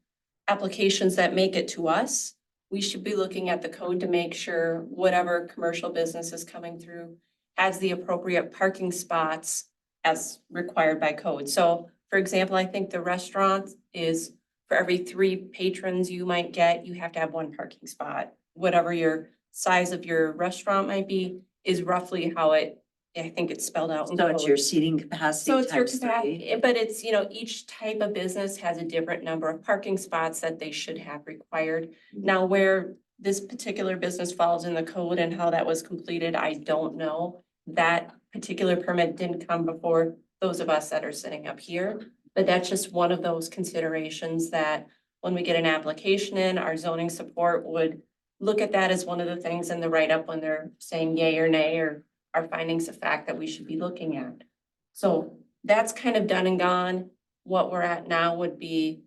applications that make it to us, we should be looking at the code to make sure whatever commercial business is coming through has the appropriate parking spots as required by code. So for example, I think the restaurant is for every 3 patrons you might get, you have to have 1 parking spot. Whatever your size of your restaurant might be is roughly how it I think it's spelled out. in So it's code. your seating capacity So it's your times three. capacity, but it's, you know, each type of business has a different number of parking spots that they should have required. Now, where this particular business falls in the code and how that was completed, I don't know. That particular permit didn't come before those of us that are sitting up here. But that's just one of those considerations that when we get an application in, our zoning support would look at that as one of the things in the write-up when they're saying yay or nay, or our findings of fact that we should be looking at. So that's kind of done and gone. What we're at now would be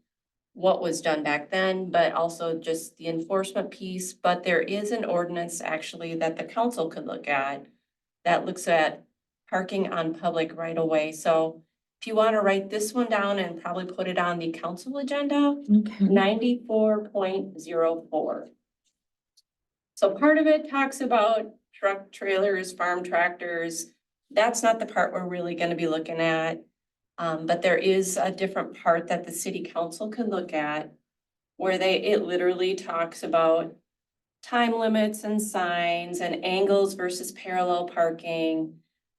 what was done back then, but also just the enforcement piece. But there is an ordinance actually that the council could look at that looks at parking on public right of way. So if you want to write this one down and probably put it on the council agenda, Okay. 94.04. So part of it talks about truck trailers, farm tractors. That's not the part we're really gonna be looking at. But there is a different part that the city council can look at where it literally talks about time limits and signs and angles versus parallel parking,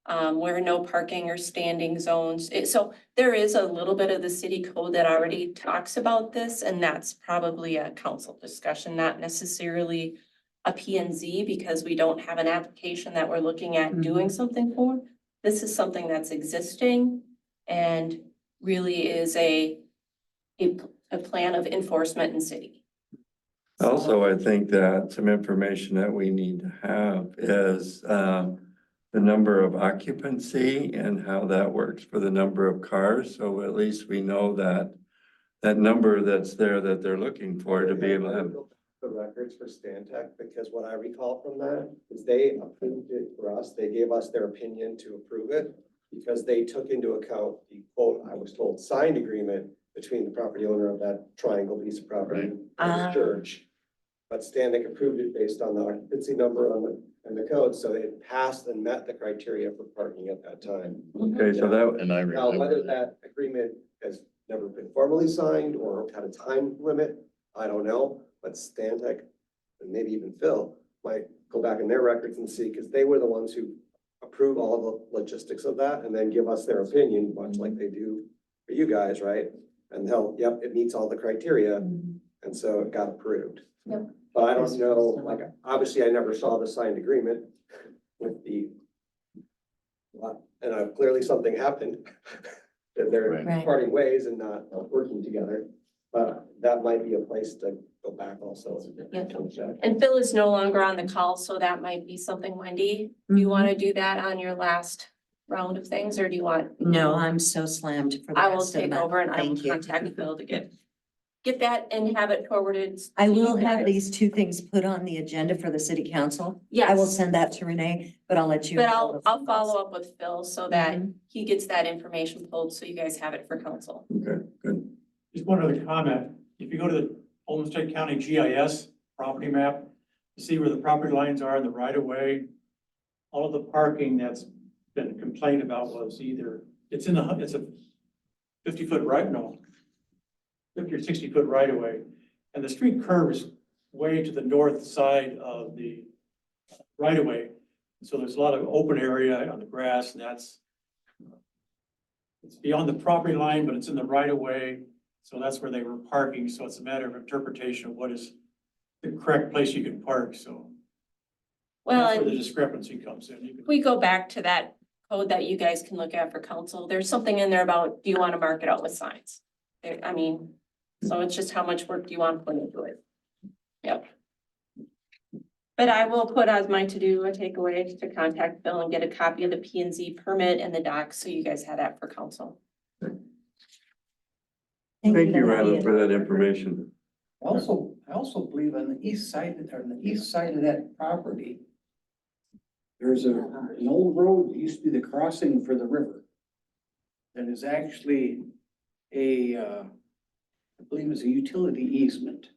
where no parking or standing zones. So there is a little bit of the city code that already talks about this, and that's probably a council discussion, not necessarily a P and Z, because we don't have an application that we're looking at doing something for. This is something that's existing and really is a plan of enforcement in city. Also, I think that some information that we need to have is the number of occupancy and how that works for the number of cars. So at least we know that number that's there that they're looking for to be able to have. The records for Stantec, because what I recall from that is they approved it for us. They gave us their opinion to approve it because they took into account the quote, I was told, signed agreement between the property owner of that triangle piece of property and the church. But Stantec approved it based on the occupancy number and the code, so it passed and met the criteria for parking at that time. Okay, so that, And I Now, remember whether that. that agreement has never been formally signed or had a time limit, I don't know. But Stantec, and maybe even Phil, might go back in their records and see, because they were the ones who approve all the logistics of that and then give us their opinion, much like they do for you guys, right? And they'll, yep, it meets all the criteria, and so it got approved. Yep. But I don't know, like, obviously I never saw the signed agreement with the, and clearly something happened, that they're Right. parting ways and not working together. But that might be a place to go back also. Yeah. And Phil is no longer on the call, so that might be something, Wendy. Do you want to do that on your last round of things, or do you want? No, I'm so slammed for the I will rest of take the over and I will Thank you. contact Phil to get that and have it forwarded. I to will you have guys. these two things put on the agenda for the city council. Yes. I will send that to Renee, but I'll let you. But handle I'll the follow up with Phil so that Mhm. he gets that information pulled, so you guys have it for council. okay, good. Just one other comment. If you go to the Olmsted County GIS property map, you see where the property lines are in the right of way. All of the parking that's been complained about was either, it's a 50-foot right, no, 50 or 60-foot right of way. And the street curves way to the north side of the right of way. So there's a lot of open area on the grass, and it's beyond the property line, but it's in the right of way. So that's where they were parking. So it's a matter of interpretation of what is the correct place you can park. So Well, that's where the and discrepancy comes in. You can- if we go back to that code that you guys can look at for council, there's something in there about, do you want to mark it out with signs? I mean, so it's just how much work do you want to put into it? Yep. But I will put as my to-do a takeaway to contact Bill and get a copy of the P and Z permit and the docs, so you guys have that for council. Thank you, Nadia. Rhonda, for that information. I also believe on the east side of that property, there's an old road that used to be the crossing for the river. That is actually I believe it's a utility easement.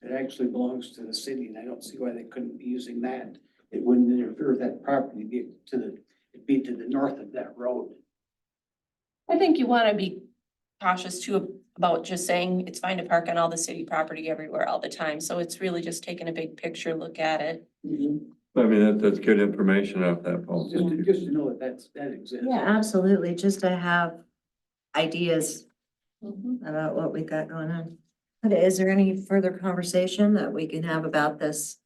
It actually belongs to the city, and I don't see why they couldn't be using that. It wouldn't interfere with that property, it'd be to the north of that road. I think you want to be cautious too about just saying it's fine to park on all the city property everywhere all the time. So it's really just taking a big picture look at it. I mean, that's good information off that, Paul. Just to know that exists. Yeah, absolutely, just to have ideas Mhm. about what we've got going on. But is there any further conversation that we can have about this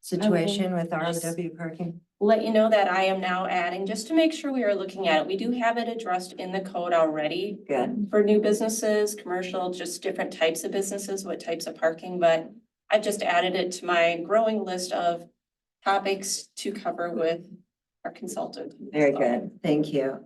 situation with ROW parking? Let you know that I am now adding, just to make sure we are looking at it, we do have it addressed in the code already. Good. For new businesses, commercial, just different types of businesses, what types of parking, but I've just added it to my growing list of topics to cover with our consultant. Very good, thank you.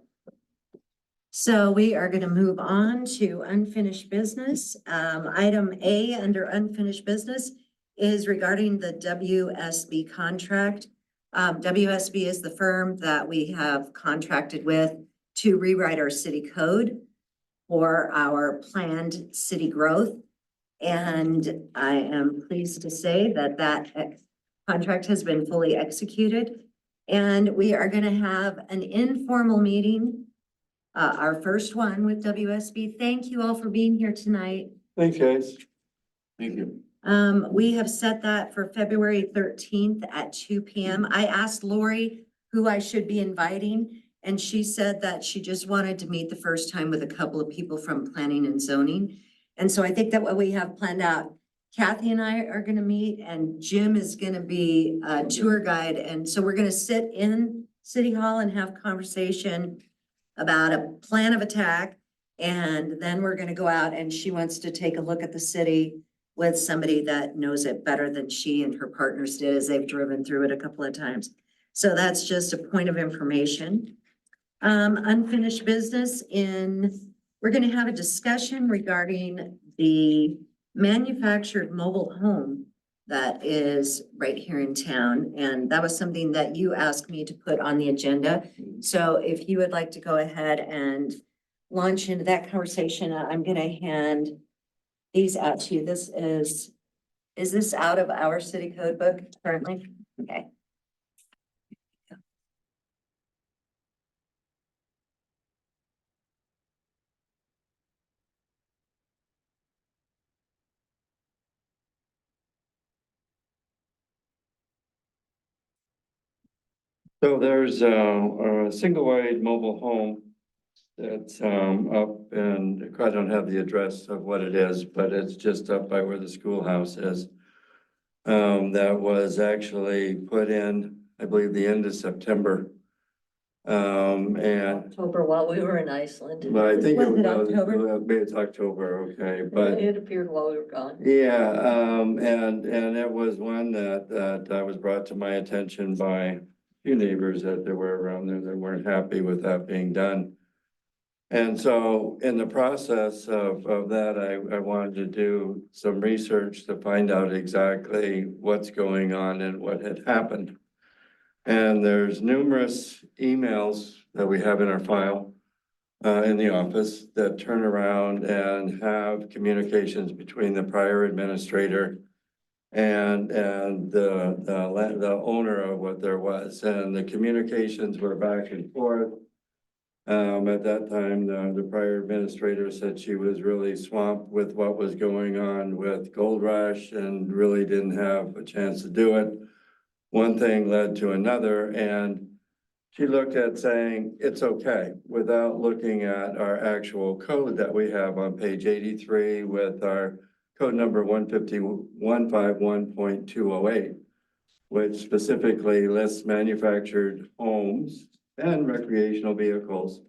So we are gonna move on to unfinished business. Item A under unfinished business is regarding the WSB contract. WSB is the firm that we have contracted with to rewrite our city code for our planned city growth. And I am pleased to say that contract has been fully executed. And we are gonna have an informal meeting, our first one with WSB. Thank you all for being here tonight. Thanks, guys. Thank you. We have set that for February 13th at 2 p.m. I asked Lori who I should be inviting, and she said that she just wanted to meet the first time with a couple of people from planning and zoning. And so I think that what we have planned out, Kathy and I are gonna meet, and Jim is gonna be a tour guide. And so we're gonna sit in City Hall and have conversation about a plan of attack. And then we're gonna go out, and she wants to take a look at the city with somebody that knows it better than she and her partners did, as they've driven through it a couple of times. So that's just a point of information. Unfinished business we're gonna have a discussion regarding the manufactured mobile home that is right here in town. And that was something that you asked me to put on the agenda. So if you would like to go ahead and launch into that conversation, I'm gonna hand these out to you. This is this out of our city code book currently? Okay. So there's a single wide mobile home that's up, and I don't have the address of what it is, but it's just up by where the schoolhouse is. That was actually put in, I believe, the end of September. And October while we were in Iceland. but I think it Was it was, October? maybe it's October, okay, but. It appeared while we were gone. Yeah, and it was one that was brought to my attention by a few neighbors that there were around there that weren't happy with that being done. And so in the process of that, I wanted to do some research to find out exactly what's going on and what had happened. And there's numerous emails that we have in our file in the office that turn around and have communications between the prior administrator and the owner of what there was. And the communications were back and forth. At that time, the prior administrator said she was really swamped with what was going on with Gold Rush and really didn't have a chance to do it. One thing led to another, and she looked at saying, it's okay, without looking at our actual code that we have on page 83 with our code number 151.208, which specifically lists manufactured homes and recreational vehicles.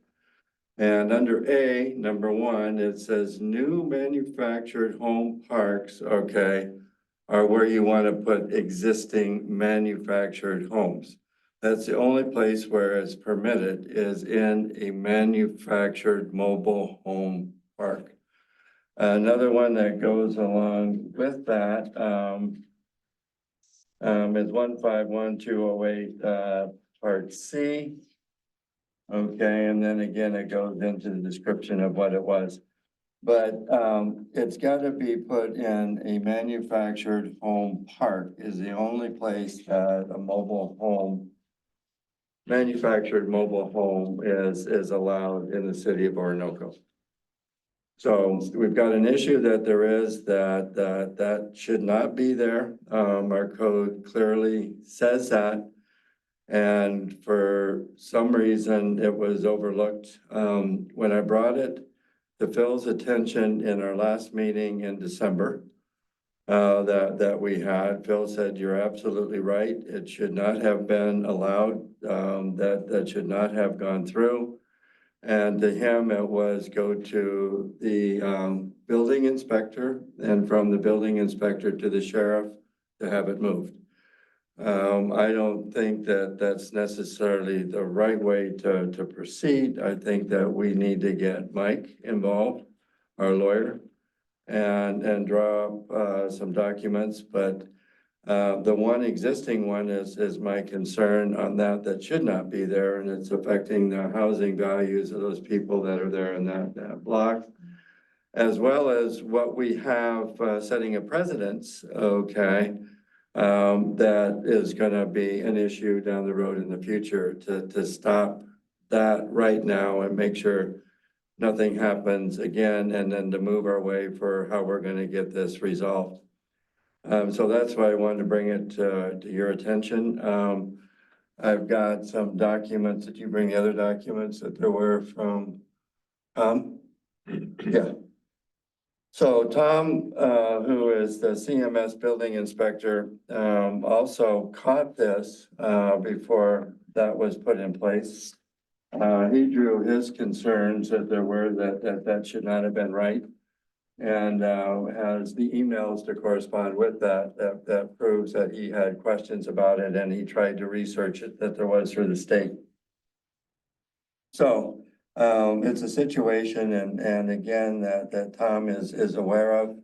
And under A, number 1, it says new manufactured home parks, okay, are where you want to put existing manufactured homes. That's the only place where it's permitted is in a manufactured mobile home park. Another one that goes along with that is 151.208 part C. Okay, and then again, it goes into the description of what it was. But it's got to be put in a manufactured home park is the only place that a mobile home, manufactured mobile home is allowed in the city of Orinoco. So we've got an issue that there is that should not be there. Our code clearly says that. And for some reason, it was overlooked. When I brought it to Phil's attention in our last meeting in December, that we had, Phil said, you're absolutely right. It should not have been allowed, that should not have gone through. And to him, it was go to the building inspector, and from the building inspector to the sheriff to have it moved. I don't think that that's necessarily the right way to proceed. I think that we need to get Mike involved, our lawyer, and draw up some documents, but the one existing one is my concern on that should not be there, and it's affecting the housing values of those people that are there in that block, as well as what we have setting a precedence, okay, that is gonna be an issue down the road in the future to stop that right now and make sure nothing happens again, and then to move our way for how we're gonna get this resolved. So that's why I wanted to bring it to your attention. I've got some documents. Did you bring the other documents that there were from Tom? Yeah. So Tom, who is the CMS building inspector, also caught this before that was put in place. He drew his concerns that there were that should not have been right. And has the emails to correspond with that proves that he had questions about it, and he tried to research it that there was through the state. So it's a situation, and again, that Tom is aware of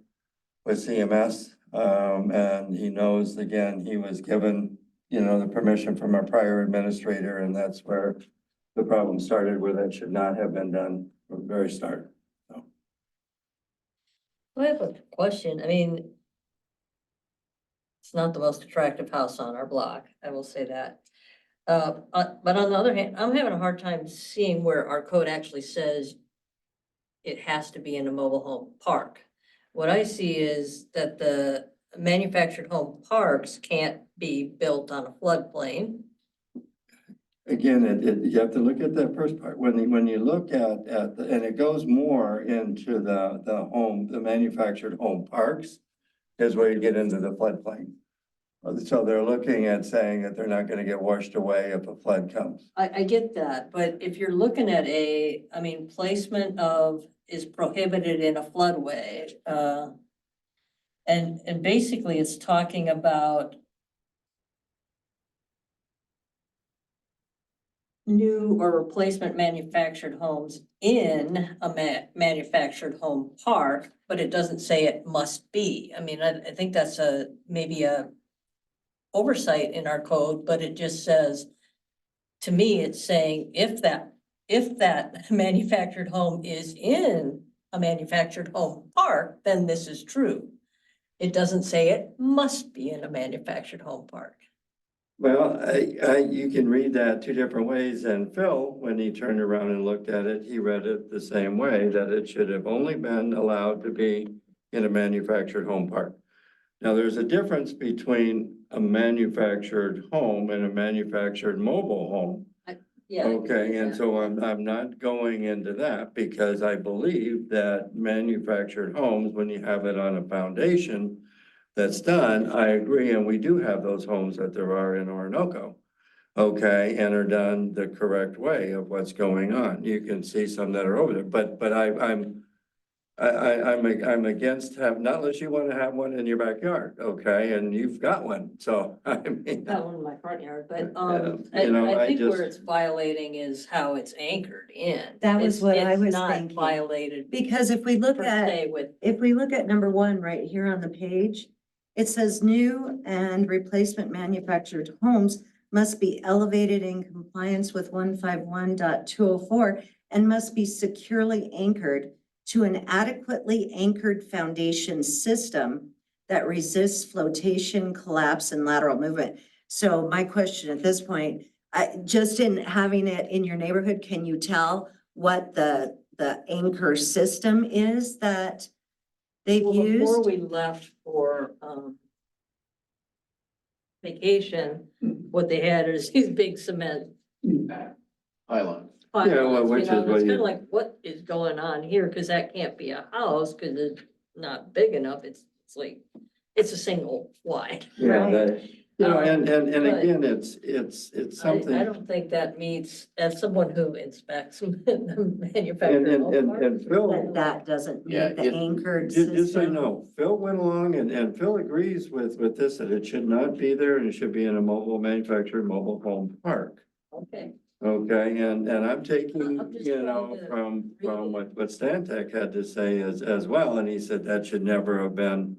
with CMS. And he knows, again, he was given, the permission from our prior administrator, and that's where the problem started, where that should not have been done from the very start. I have a question. I mean, it's not the most attractive house on our block, I will say that. But on the other hand, I'm having a hard time seeing where our code actually says it has to be in a mobile home park. What I see is that the manufactured home parks can't be built on a floodplain. Again, you have to look at that first part. When you look at and it goes more into the manufactured home parks is where you get into the floodplain. So they're looking at saying that they're not gonna get washed away if a flood comes. I get that, but if you're looking at placement of is prohibited in a floodway, and basically it's talking about new or replacement manufactured homes in a manufactured home park, but it doesn't say it must be. I mean, I think that's maybe a oversight in our code, but it just says, to me, it's saying if that manufactured home is in a manufactured home park, then this is true. It doesn't say it must be in a manufactured home park. Well, you can read that two different ways, and Phil, when he turned around and looked at it, he read it the same way, that it should have only been allowed to be in a manufactured home park. Now, there's a difference between a manufactured home and a manufactured mobile home. Yeah. Okay, and so I'm not going into that, because I believe that manufactured homes, when you have it on a foundation that's done, I agree, and we do have those homes that there are in Orinoco. Okay, and are done the correct way of what's going on. You can see some that are over there, but I'm against not unless you want to have one in your backyard, okay, and you've got one, so I mean. Got one in my front yard, but I I think just- where it's violating is how it's anchored in. That was what I It's was not thinking. Violated Because if we look per at, se with, if we look at number one right here on the page, it says new and replacement manufactured homes must be elevated in compliance with 151.204 and must be securely anchored to an adequately anchored foundation system that resists flotation, collapse, and lateral movement. So my question at this point, just in having it in your neighborhood, can you tell what the the anchor system is that they've Well, before used. we left for, vacation, what they had is these big cement Pylon. Yeah, well, pylons, which you know, is what it's kind you- of like, what is going on here? Cause that can't be a house, cause it's not big enough. It's like, it's a single wide. Yeah, Right. that, you know, and But- again, it's I something. don't think that meets, as someone who inspects the And, manufactured home park, and Phil, That doesn't Yeah, meet the it- anchored just so you system. know, Phil went along and Phil agrees with this, that it should not be there and it should be in a mobile manufactured mobile home park. okay. Okay, and I'm taking, I'm just you know, trying to from what Stantec had to say as well, and he said that should never have been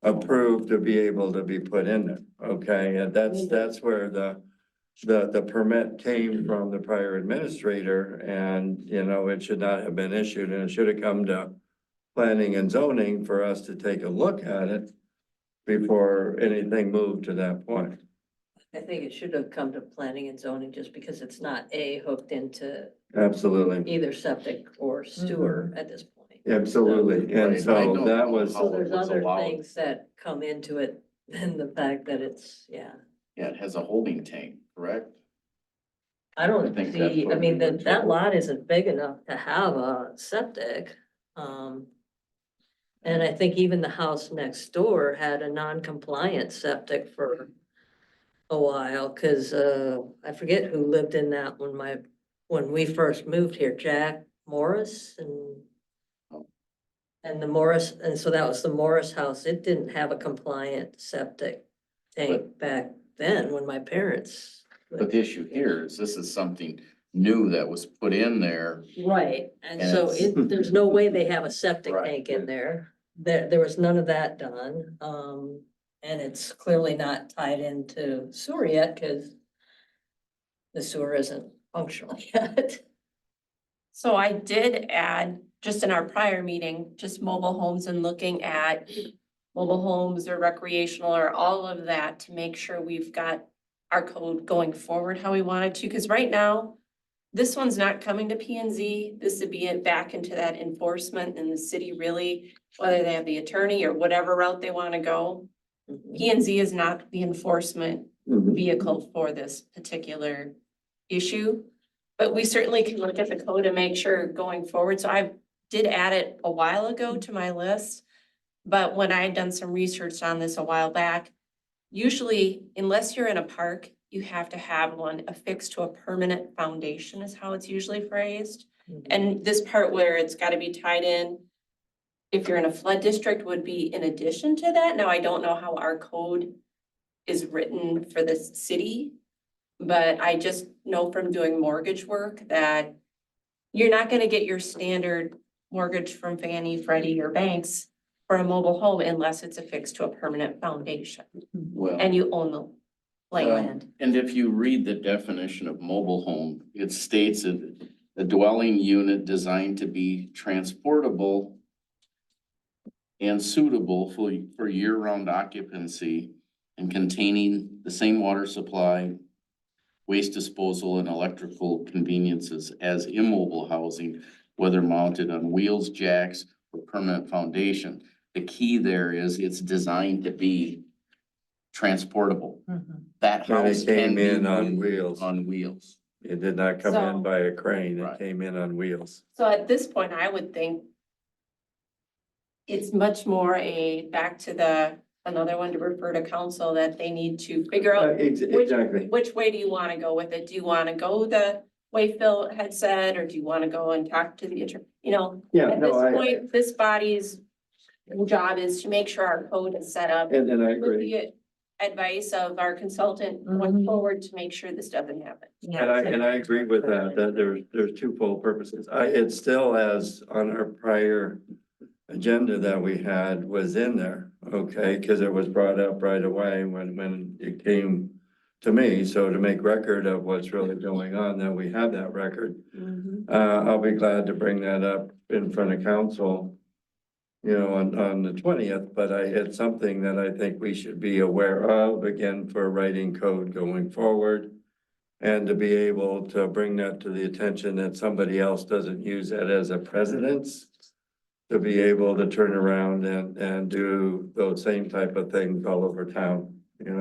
approved to be able to be put in there, okay, and that's where the permit came from the prior administrator, and, you know, it should not have been issued, and it should have come to planning and zoning for us to take a look at it before anything moved to that point. I think it should have come to planning and zoning just because it's not hooked into Absolutely, either septic or sewer Mm-hmm. at this point. absolutely, and Right, I so don't that know was. how So there's it was other allowed. things that come into it than the fact that it's, yeah. Yeah, it has a holding tank, correct? I don't I think that's see, I what mean, we were that, that told. lot isn't big enough to have a septic. And I think even the house next door had a non-compliant septic for a while, cause, I forget who lived in that when we first moved here, Jack Morris and the Morris, and so that was the Morris house. It didn't have a compliant septic tank back then when my parents. But the issue here is this is something new that was put in there. Right, and And so it's- there's no way they have a septic Right. tank in there. There was none of that done. And it's clearly not tied into sewer yet, cause the sewer isn't functional yet. So I did add, just in our prior meeting, just mobile homes and looking at mobile homes or recreational or all of that to make sure we've got our code going forward how we want it to, because right now, this one's not coming to P and Z. This would be it back into that enforcement and the city really, whether they have the attorney or whatever route they want to go. P and Z is not the enforcement Mhm. vehicle for this particular issue. But we certainly can look at the code and make sure going forward. So I did add it a while ago to my list. But when I had done some research on this a while back, usually unless you're in a park, you have to have one affixed to a permanent foundation is how it's usually phrased. And this part where it's gotta be tied in, if you're in a flood district would be in addition to that. Now, I don't know how our code is written for this city. But I just know from doing mortgage work that you're not gonna get your standard mortgage from Fannie, Freddie, or banks for a mobile home unless it's affixed to a permanent foundation Well, and you own the land. and if you read the definition of mobile home, it states that a dwelling unit designed to be transportable and suitable for year-round occupancy and containing the same water supply, waste disposal, and electrical conveniences as immobile housing, whether mounted on wheels, jacks, or permanent foundation. The key there is it's designed to be transportable. That And it house can came be in on moved wheels. on wheels. It did not come in So- by a crane, it Right. came in on wheels. So at this point, I would think it's much more back to another one to refer to council that they need to figure out Exactly. which way do you wanna go with it? Do you wanna go the way Phil had said, or do you wanna go and talk to the attorney? You know, Yeah, at no, this point, this body's job is to make sure our code is set up and I with agree. the advice of our consultant going forward to make sure this doesn't happen. And I agree with that there's twofold purposes. It still as on our prior agenda that we had was in there, okay? Cause it was brought up right away when it came to me. So to make record of what's really going on, that we have that record. I'll be glad to bring that up in front of council, you know, on the 20th, but it's something that I think we should be aware of, again, for writing code going forward. And to be able to bring that to the attention that somebody else doesn't use that as a precedence. To be able to turn around and do those same type of things all over town,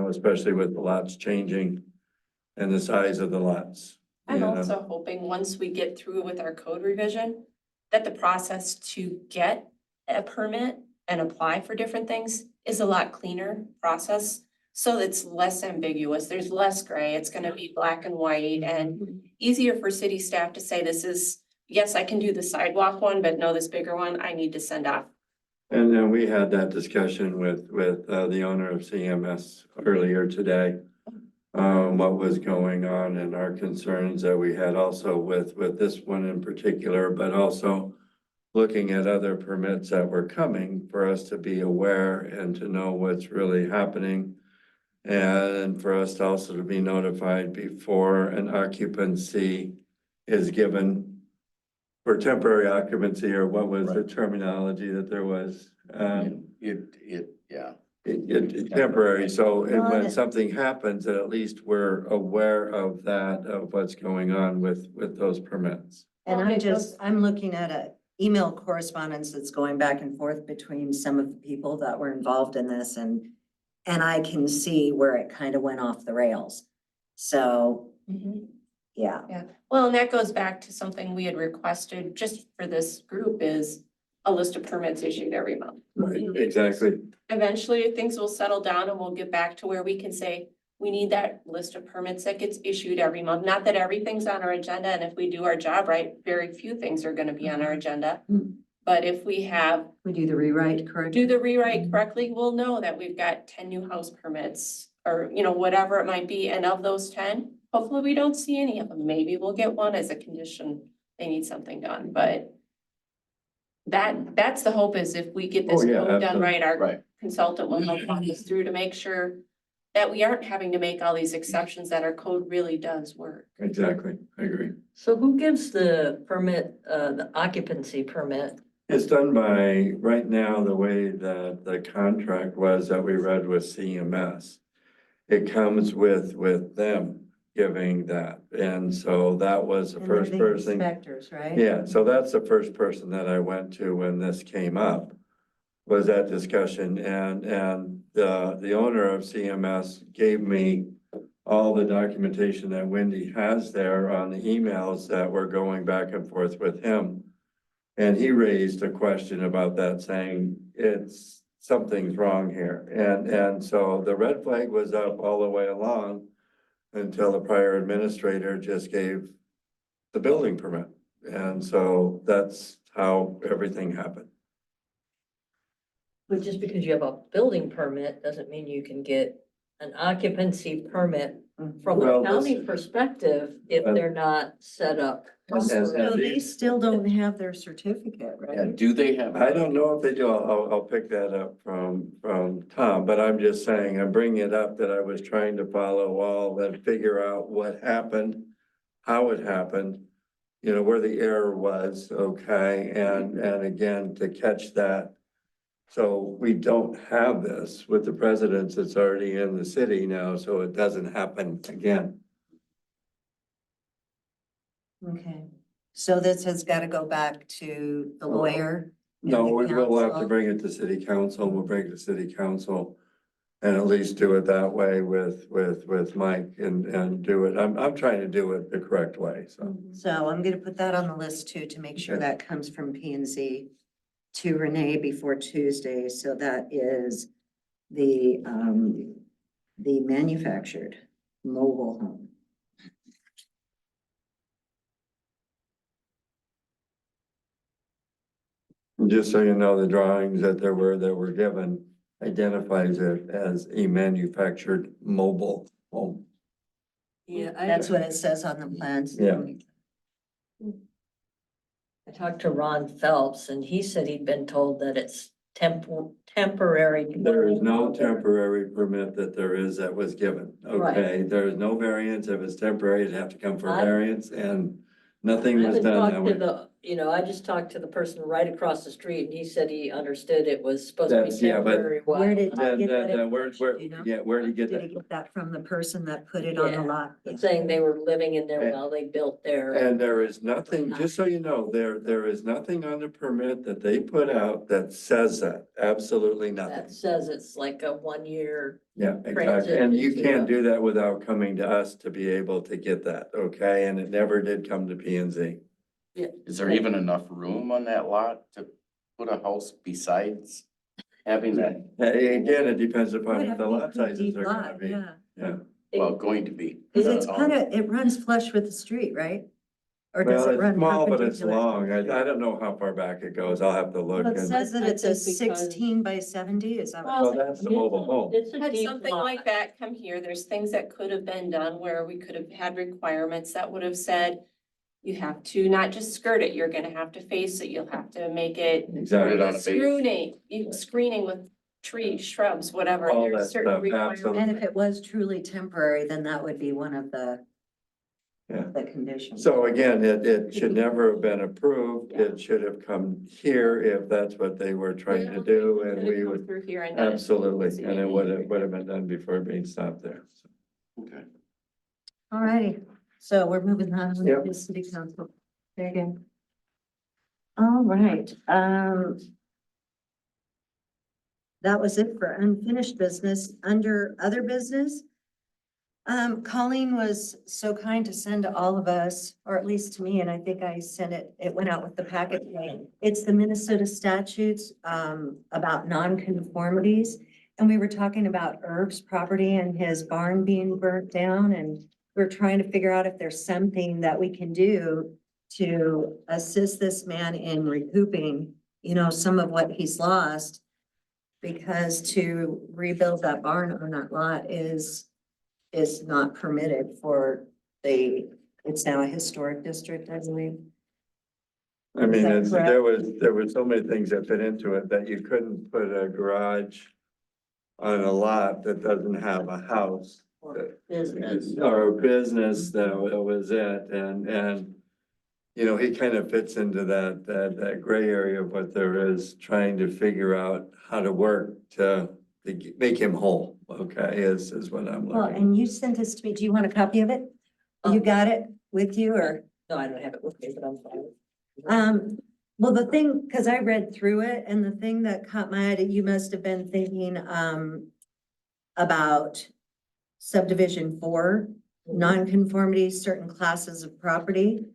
especially with the lots changing. And the size of the lots. I'm Yeah. also hoping, once we get through with our code revision, that the process to get a permit and apply for different things is a lot cleaner process. So it's less ambiguous, there's less gray, it's gonna be black and white and easier for city staff to say, this is, yes, I can do the sidewalk one, but no, this bigger one, I need to send off. And then we had that discussion with the owner of CMS earlier today. What was going on and our concerns that we had also with this one in particular, but also. Looking at other permits that were coming for us to be aware and to know what's really happening. And for us to also to be notified before an occupancy is given. For temporary occupancy, or what was the terminology that there was? Yeah. Temporary, so Well, when and- something happens, that at least we're aware of that, of what's going on with those permits. And Okay, I'm looking at a email correspondence that's going back and forth between some of the people that were involved in this and I can see where it kind of went off the rails. So, yeah. Well, and that goes back to something we had requested just for this group is a list of permits issued every month. Right, exactly. Eventually, things will settle down and we'll get back to where we can say, we need that list of permits that gets issued every month. Not that everything's on our agenda, and if we do our job right, very few things are gonna be on our agenda. But if we We do the rewrite correctly. do the rewrite correctly, we'll know that we've got 10 new house permits or, whatever it might be. And of those 10, hopefully we don't see any of them. Maybe we'll get one as a condition they need something done, but that's the hope, is if we get this Oh, yeah, code done absolutely. right, our Right. consultant will help walk us through to make sure that we aren't having to make all these exceptions, that our code really does work. Exactly, I agree. So who gives the permit, the occupancy permit? It's done by, right now, the way that the contract was that we read with CMS. It comes with them giving that, and so that was the And they're first the person. inspectors, right? Yeah, so that's the first person that I went to when this came up. Was that discussion, and the owner of CMS gave me all the documentation that Wendy has there on the emails that were going back and forth with him. And he raised a question about that, saying something's wrong here. And so the red flag was up all the way along until the prior administrator just gave the building permit. And so that's how everything happened. But just because you have a building permit doesn't mean you can get an occupancy permit from Well, a county this- perspective if they're not set up. So they still don't have their certificate, Yeah, right? do they have? I don't know if they do. I'll pick that up from Tom, but I'm just saying, I'm bringing it up that I was trying to follow all and figure out what happened, how it happened, where the error was, okay, and again, to catch that. So we don't have this with the precedents that's already in the city now, so it doesn't happen again. Okay. So this has got to go back to the lawyer? and No, the we will have to council? bring it to city council. We'll bring it to city council. And at least do it that way with Mike and do it. I'm trying to do it the correct way, so. So I'm gonna put that on the list too, to make sure Okay. that comes from P and Z to Renee before Tuesday. So that is the manufactured mobile home. And just so you know, the drawings that were given identifies it as a manufactured mobile home. Yeah, That's what it says on the plans. Yeah. I talked to Ron Phelps and he said he'd been told that it's temporary. There is no temporary permit that was given, okay? There is no variance. If it's temporary, it'd have to come for I- variance and nothing I was haven't done that talked to way. the you know, I just talked to the person right across the street and he said he understood it was supposed to be That's- yeah, but- temporary. while- Where did you get that Where, information, you know? yeah, where did you get Did that? he get that from the person that put it on the Yeah. lot? Saying they were living in there And- while they built their. And there is nothing, just so you know, there is nothing on the permit that they put out that says that, absolutely nothing. That says it's like a 1 year. Yeah, exactly, and you transit can't into do that without coming to us to be able to get that, okay? And it never did come to P and Z. Is there even enough room on that lot to put a house besides having that, Again, it depends upon Would what have the to be lot pretty sizes deep are gonna lot, be, yeah. yeah. well, going to be? Cause it's kind of, it runs flush with the street, right? Or does Well, it it's run small, but it's perpendicular? long, I don't know how far back it goes, I'll have to look. Well, it and- says that I it's a think because- 16 by 70, is that? Well, what that's the mobile home. It's a Had deep something lot. like that come here, there's things that could have been done where we could have had requirements that would have said, you have to not just skirt it, you're gonna have to face it, you'll have to make it Exactly. Put it on a base. screening with trees, shrubs, whatever. All There's that certain stuff, requirements. absolutely. And if it was truly temporary, then that would be one of the, Yeah. the conditions. So again, it should never have been approved, it should have come here if that's what they were trying to do, and Could have we come would, through here and done it. absolutely, and it would have been done before being stopped there. So, Okay. All righty, so we're moving on Yep. to city council. Very good. All right, that was it for unfinished business. Under other business, Colleen was so kind to send to all of us, or at least to me, and I think I sent it, it went out with the packet today. It's the Minnesota statutes, about nonconformities. And we were talking about Irv's property and his barn being burnt down, and we're trying to figure out if there's something that we can do to assist this man in recouping, you know, some of what he's lost. Because to rebuild that barn on that lot is not permitted for it's now a historic district, I believe. I mean, that it's, correct? there was so many things that fit into it that you couldn't put a garage on a lot that doesn't have a house. Or business. Or a business, that was it, and, you know, he kind of fits into that gray area of what there is, trying to figure out how to work to make him whole, okay, is what I'm Well, looking. and you sent this to me. Do you want a copy of it? You got it with you or? No, I don't have it with me, but I'm fine. Well, the thing, because I read through it and the thing that caught my eye, that you must have been thinking, about subdivision 4, nonconformities, certain classes of property.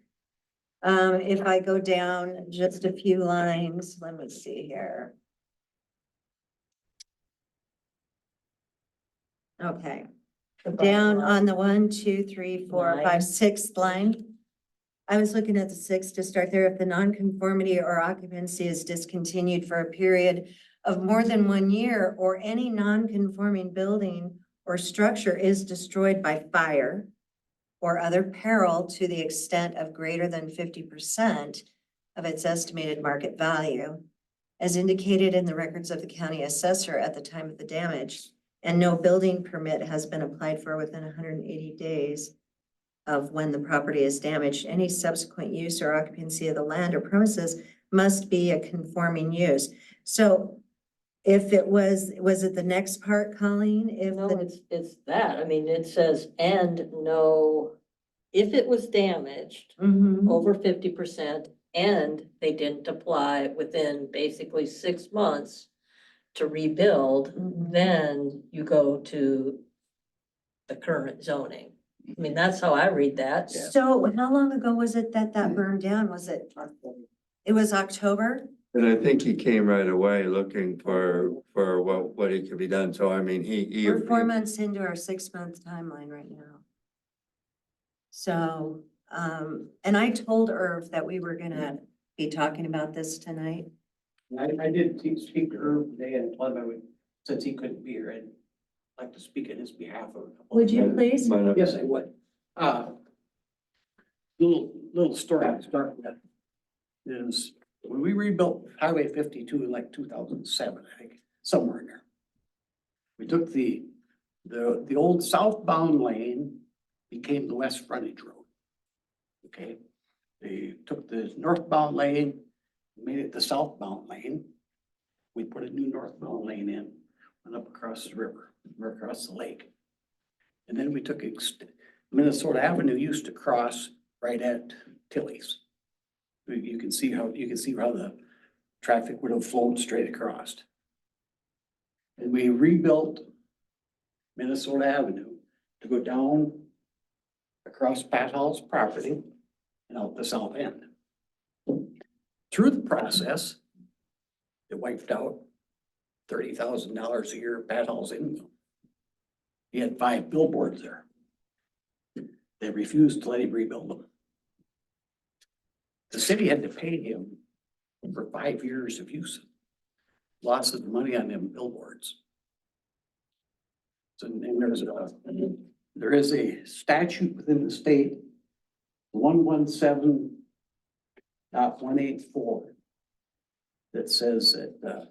If I go down just a few lines, let me see here. Okay, down on the 1, 2, 3, 4, 5, 6th line. I was looking at the 6th to start there. If the nonconformity or occupancy is discontinued for a period of more than 1 year, or any non-conforming building or structure is destroyed by fire or other peril to the extent of greater than 50% of its estimated market value, as indicated in the records of the county assessor at the time of the damage, and no building permit has been applied for within 180 days of when the property is damaged, any subsequent use or occupancy of the land or premises must be a conforming use. So if it was it the next part, Colleen? If No, the, it's that. I mean, it says, and no, if it was damaged Mhm. over 50% and they didn't apply within basically 6 months to rebuild, Mhm. then you go to the current zoning. I mean, that's how I read that. So how long ago was it that burned down? Was it? It was October? And I think he came right away looking for what he could be done, so I mean, he. We're 4 months into our 6-month timeline right now. So, and I told Irv that we were gonna be talking about this tonight. I did speak to Herb today and told him since he couldn't be here, I'd like to speak in his behalf. Would you please? Yes, I would. Little story to start with is when we rebuilt Highway 52 in like 2007, I think, somewhere in there. We took the old southbound lane became the west frontage road. Okay, They took the northbound lane, made it the southbound lane. We put a new northbound lane in, went up across the river, or across the lake. And then we took Minnesota Avenue used to cross right at Tilly's. You can see how the traffic would have flowed straight across. And we rebuilt Minnesota Avenue to go down across Pat Hall's property and out the south end. Through the process, it wiped out $30,000 a year of Pat Hall's income. He had 5 billboards there. They refused to let him rebuild them. The city had to pay him for 5 years of use. Lots of money on them billboards. So, and there is a statute within the state, 117.184, that says that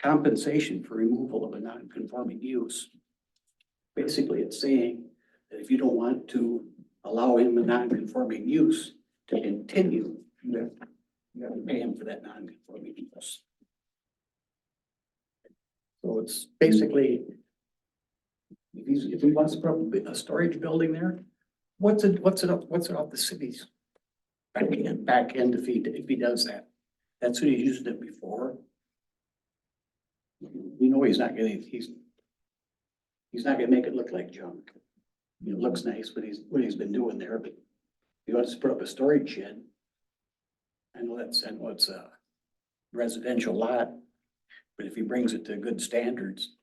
compensation for removal of a non-conforming use. Basically, it's saying that if you don't want to allow him a non-conforming use to continue, you have to pay him for that non-conforming use. So it's basically, if he wants to put a storage building there, what's it off the city's back end if he does that? That's what he's used it before. You know, he's not gonna make it look like junk. It looks nice, what he's been doing there, but he wants to put up a storage shed. I know it's a residential lot, but if he brings it to good standards,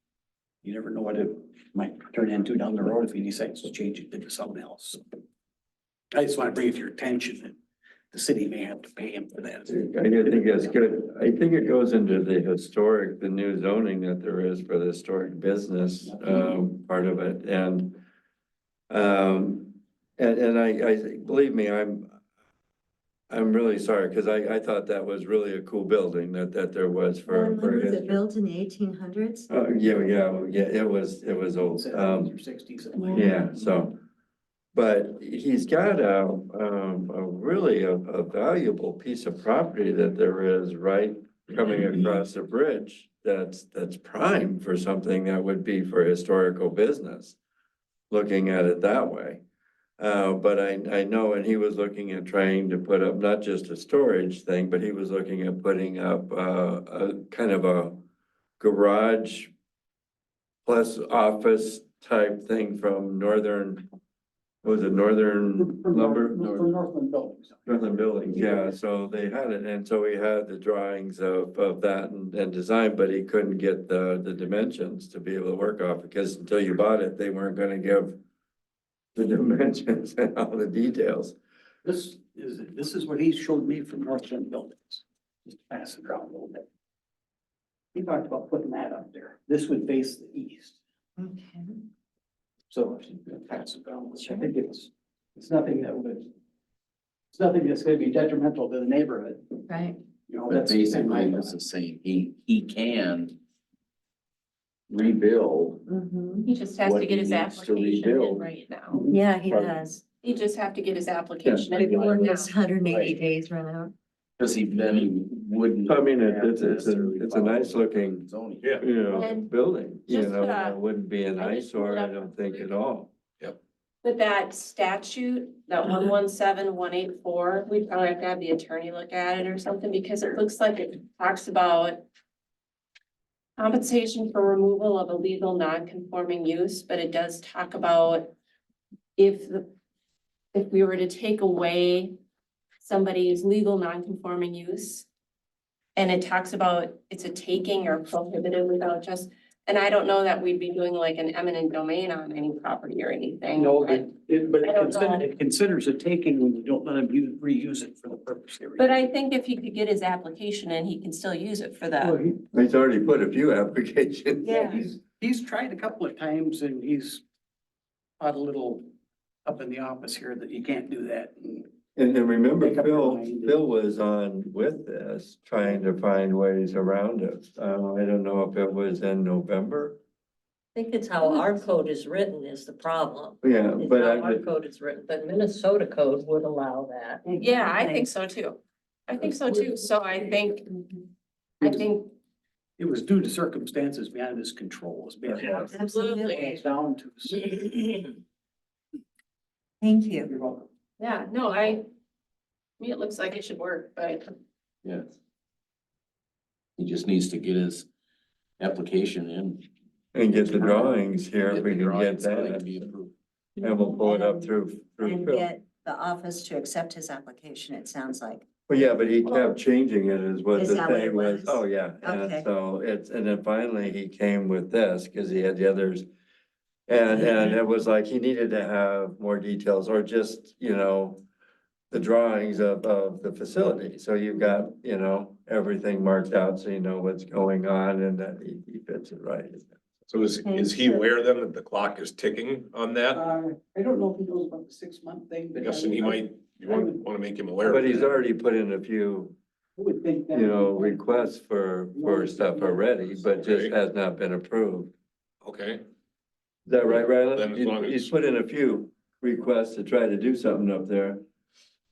you never know what it might turn into down the road if he decides to change it into something else. I just want to bring it to your attention that the city may have to pay him for that. I think that's good. I think it goes into the new zoning that there is for the historic business, part of it, and I believe me, I'm really sorry, because I thought that was really a cool building that there was for. When was it built in the 1800s? Yeah, it was old. 70s or 60s. Yeah, so, but he's got a really a valuable piece of property that there is right coming across the bridge that's prime for something that would be for historical business, looking at it that way. But I know, and he was looking at trying to put up not just a storage thing, but he was looking at putting up a kind of a garage plus office type thing from Northern Northern Lumber? From Northland Buildings. Northern Buildings, yeah, so they had it, and so he had the drawings of that and design, but he couldn't get the dimensions to be able to work off, because until you bought it, they weren't gonna give the dimensions and all the details. This is what he showed me from Northland Buildings. Just pass it around a little bit. He talked about putting that up there. This would face the east. Okay. So if you pass it around, which I think it's nothing that's gonna be detrimental to the neighborhood. Right. You know, But that's basically, it's the same, he can rebuild He just has What to get he his needs to application in rebuild. right now. Yeah, he Pardon? does. He just have to get his application in Maybe right when now. this 180 days run out. because then he wouldn't. I mean, have it's to a necessarily nice follow looking, zoning. And building, just, it wouldn't be an I just pulled eyesore, it I up don't think quick. at all. But that statute, that 117.184, we probably have to have the attorney look at it or something, because it looks like it talks about compensation for removal of illegal non-conforming use, but it does talk about if we were to take away somebody's legal non-conforming use, and it talks about it's a taking or prohibited without just, and I don't know that we'd be doing like an eminent domain on any property or anything. No, but- it considers it taking when you don't let him reuse it for the purpose. But I think if he could get his application in, he can still use it for Well, that. He's already put a few applications. Yeah. He's tried a couple of times and he's got a little up in the office here that you can't do that. And remember, Make up your mind. Phil was on with this, trying to find ways around it. I don't know if it was in November think it's how our code is written is the problem. Yeah, It's but how I our would, code is written, but Minnesota code would allow that. Yeah, I think so too. I think so too. So I think, It was due to circumstances beyond his control, is being. absolutely. Down to. Thank you. You're welcome. Yeah, no, me, it looks like it should work, but Yeah. He just needs to get his application in. and get the drawings here, if Get we the can get drawings so they can that, be approved. and we'll pull it up through And Phil. get the office to accept his application, it sounds like. Well, yeah, but he kept changing it is what Is the that what thing it was. was? Oh, yeah. Okay. And so and then finally he came with this because he had the others. And it was like he needed to have more details or just, the drawings of the facility. So you've got, everything marked out so you know what's going on and that he fits it right. So is he aware then that the clock is ticking on that? I don't know if he knows about the 6-month thing, but. Guessing you want to make him aware of But he's that. already put in a few, I would think that. requests for stuff already, but just Okay. has not been approved. Okay, Is that right, Rylan? Then as long He's as- put in a few requests to try to do something up there.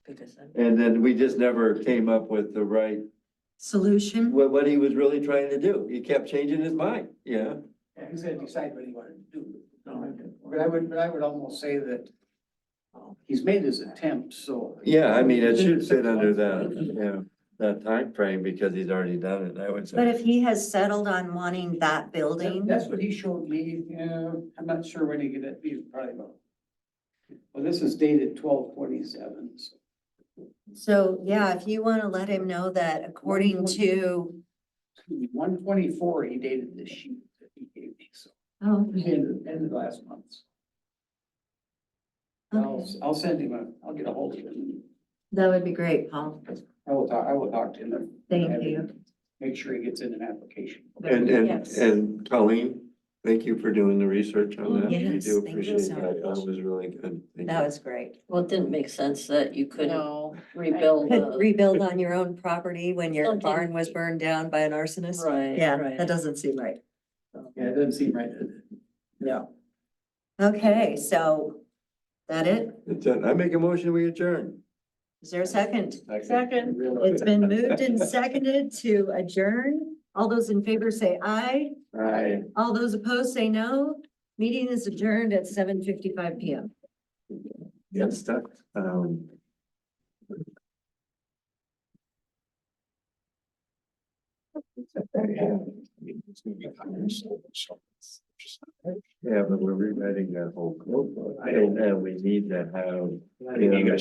Because I'm- And then we just never came up with the right, Solution? what he was really trying to do. He kept changing his mind, yeah. Yeah, he's gonna decide what he wanted to do. But I would almost say that he's made his attempt, so. Yeah, I mean, it should fit under that time frame because he's already done it, I would But say. if he has settled on wanting that building, That's what he showed me. I'm not sure when he get it, he's probably about. Well, this is dated 12/27. so yeah, if you want to let him know that according to. 1/24, he dated this sheet that he gave me, so. Oh, End of last month. okay. I'll send him I'll get a hold of him. That would be great, Paul. I will talk to him. Thank you. Make sure he gets in an application. Yes. And Colleen, thank you for doing the research on that. We Yes, do thank you appreciate so that. That much. was really good. Thank That you. was great. Well, it didn't make sense that you couldn't no. rebuild Could the. rebuild on your own property when your Something- barn was burned down by an arsonist? Right, Yeah, right. that doesn't seem right. Yeah, it doesn't seem right. Yeah. Okay, so that it? That's it. I make a motion, we adjourn. Is there a second? Second. It's been moved and seconded to adjourn. All those in favor say aye. Aye. All those opposed say no. Meeting is adjourned at 7:55 PM. Good stuff. Yeah, but we're rewriting that whole code book, and we need to have, I think you guys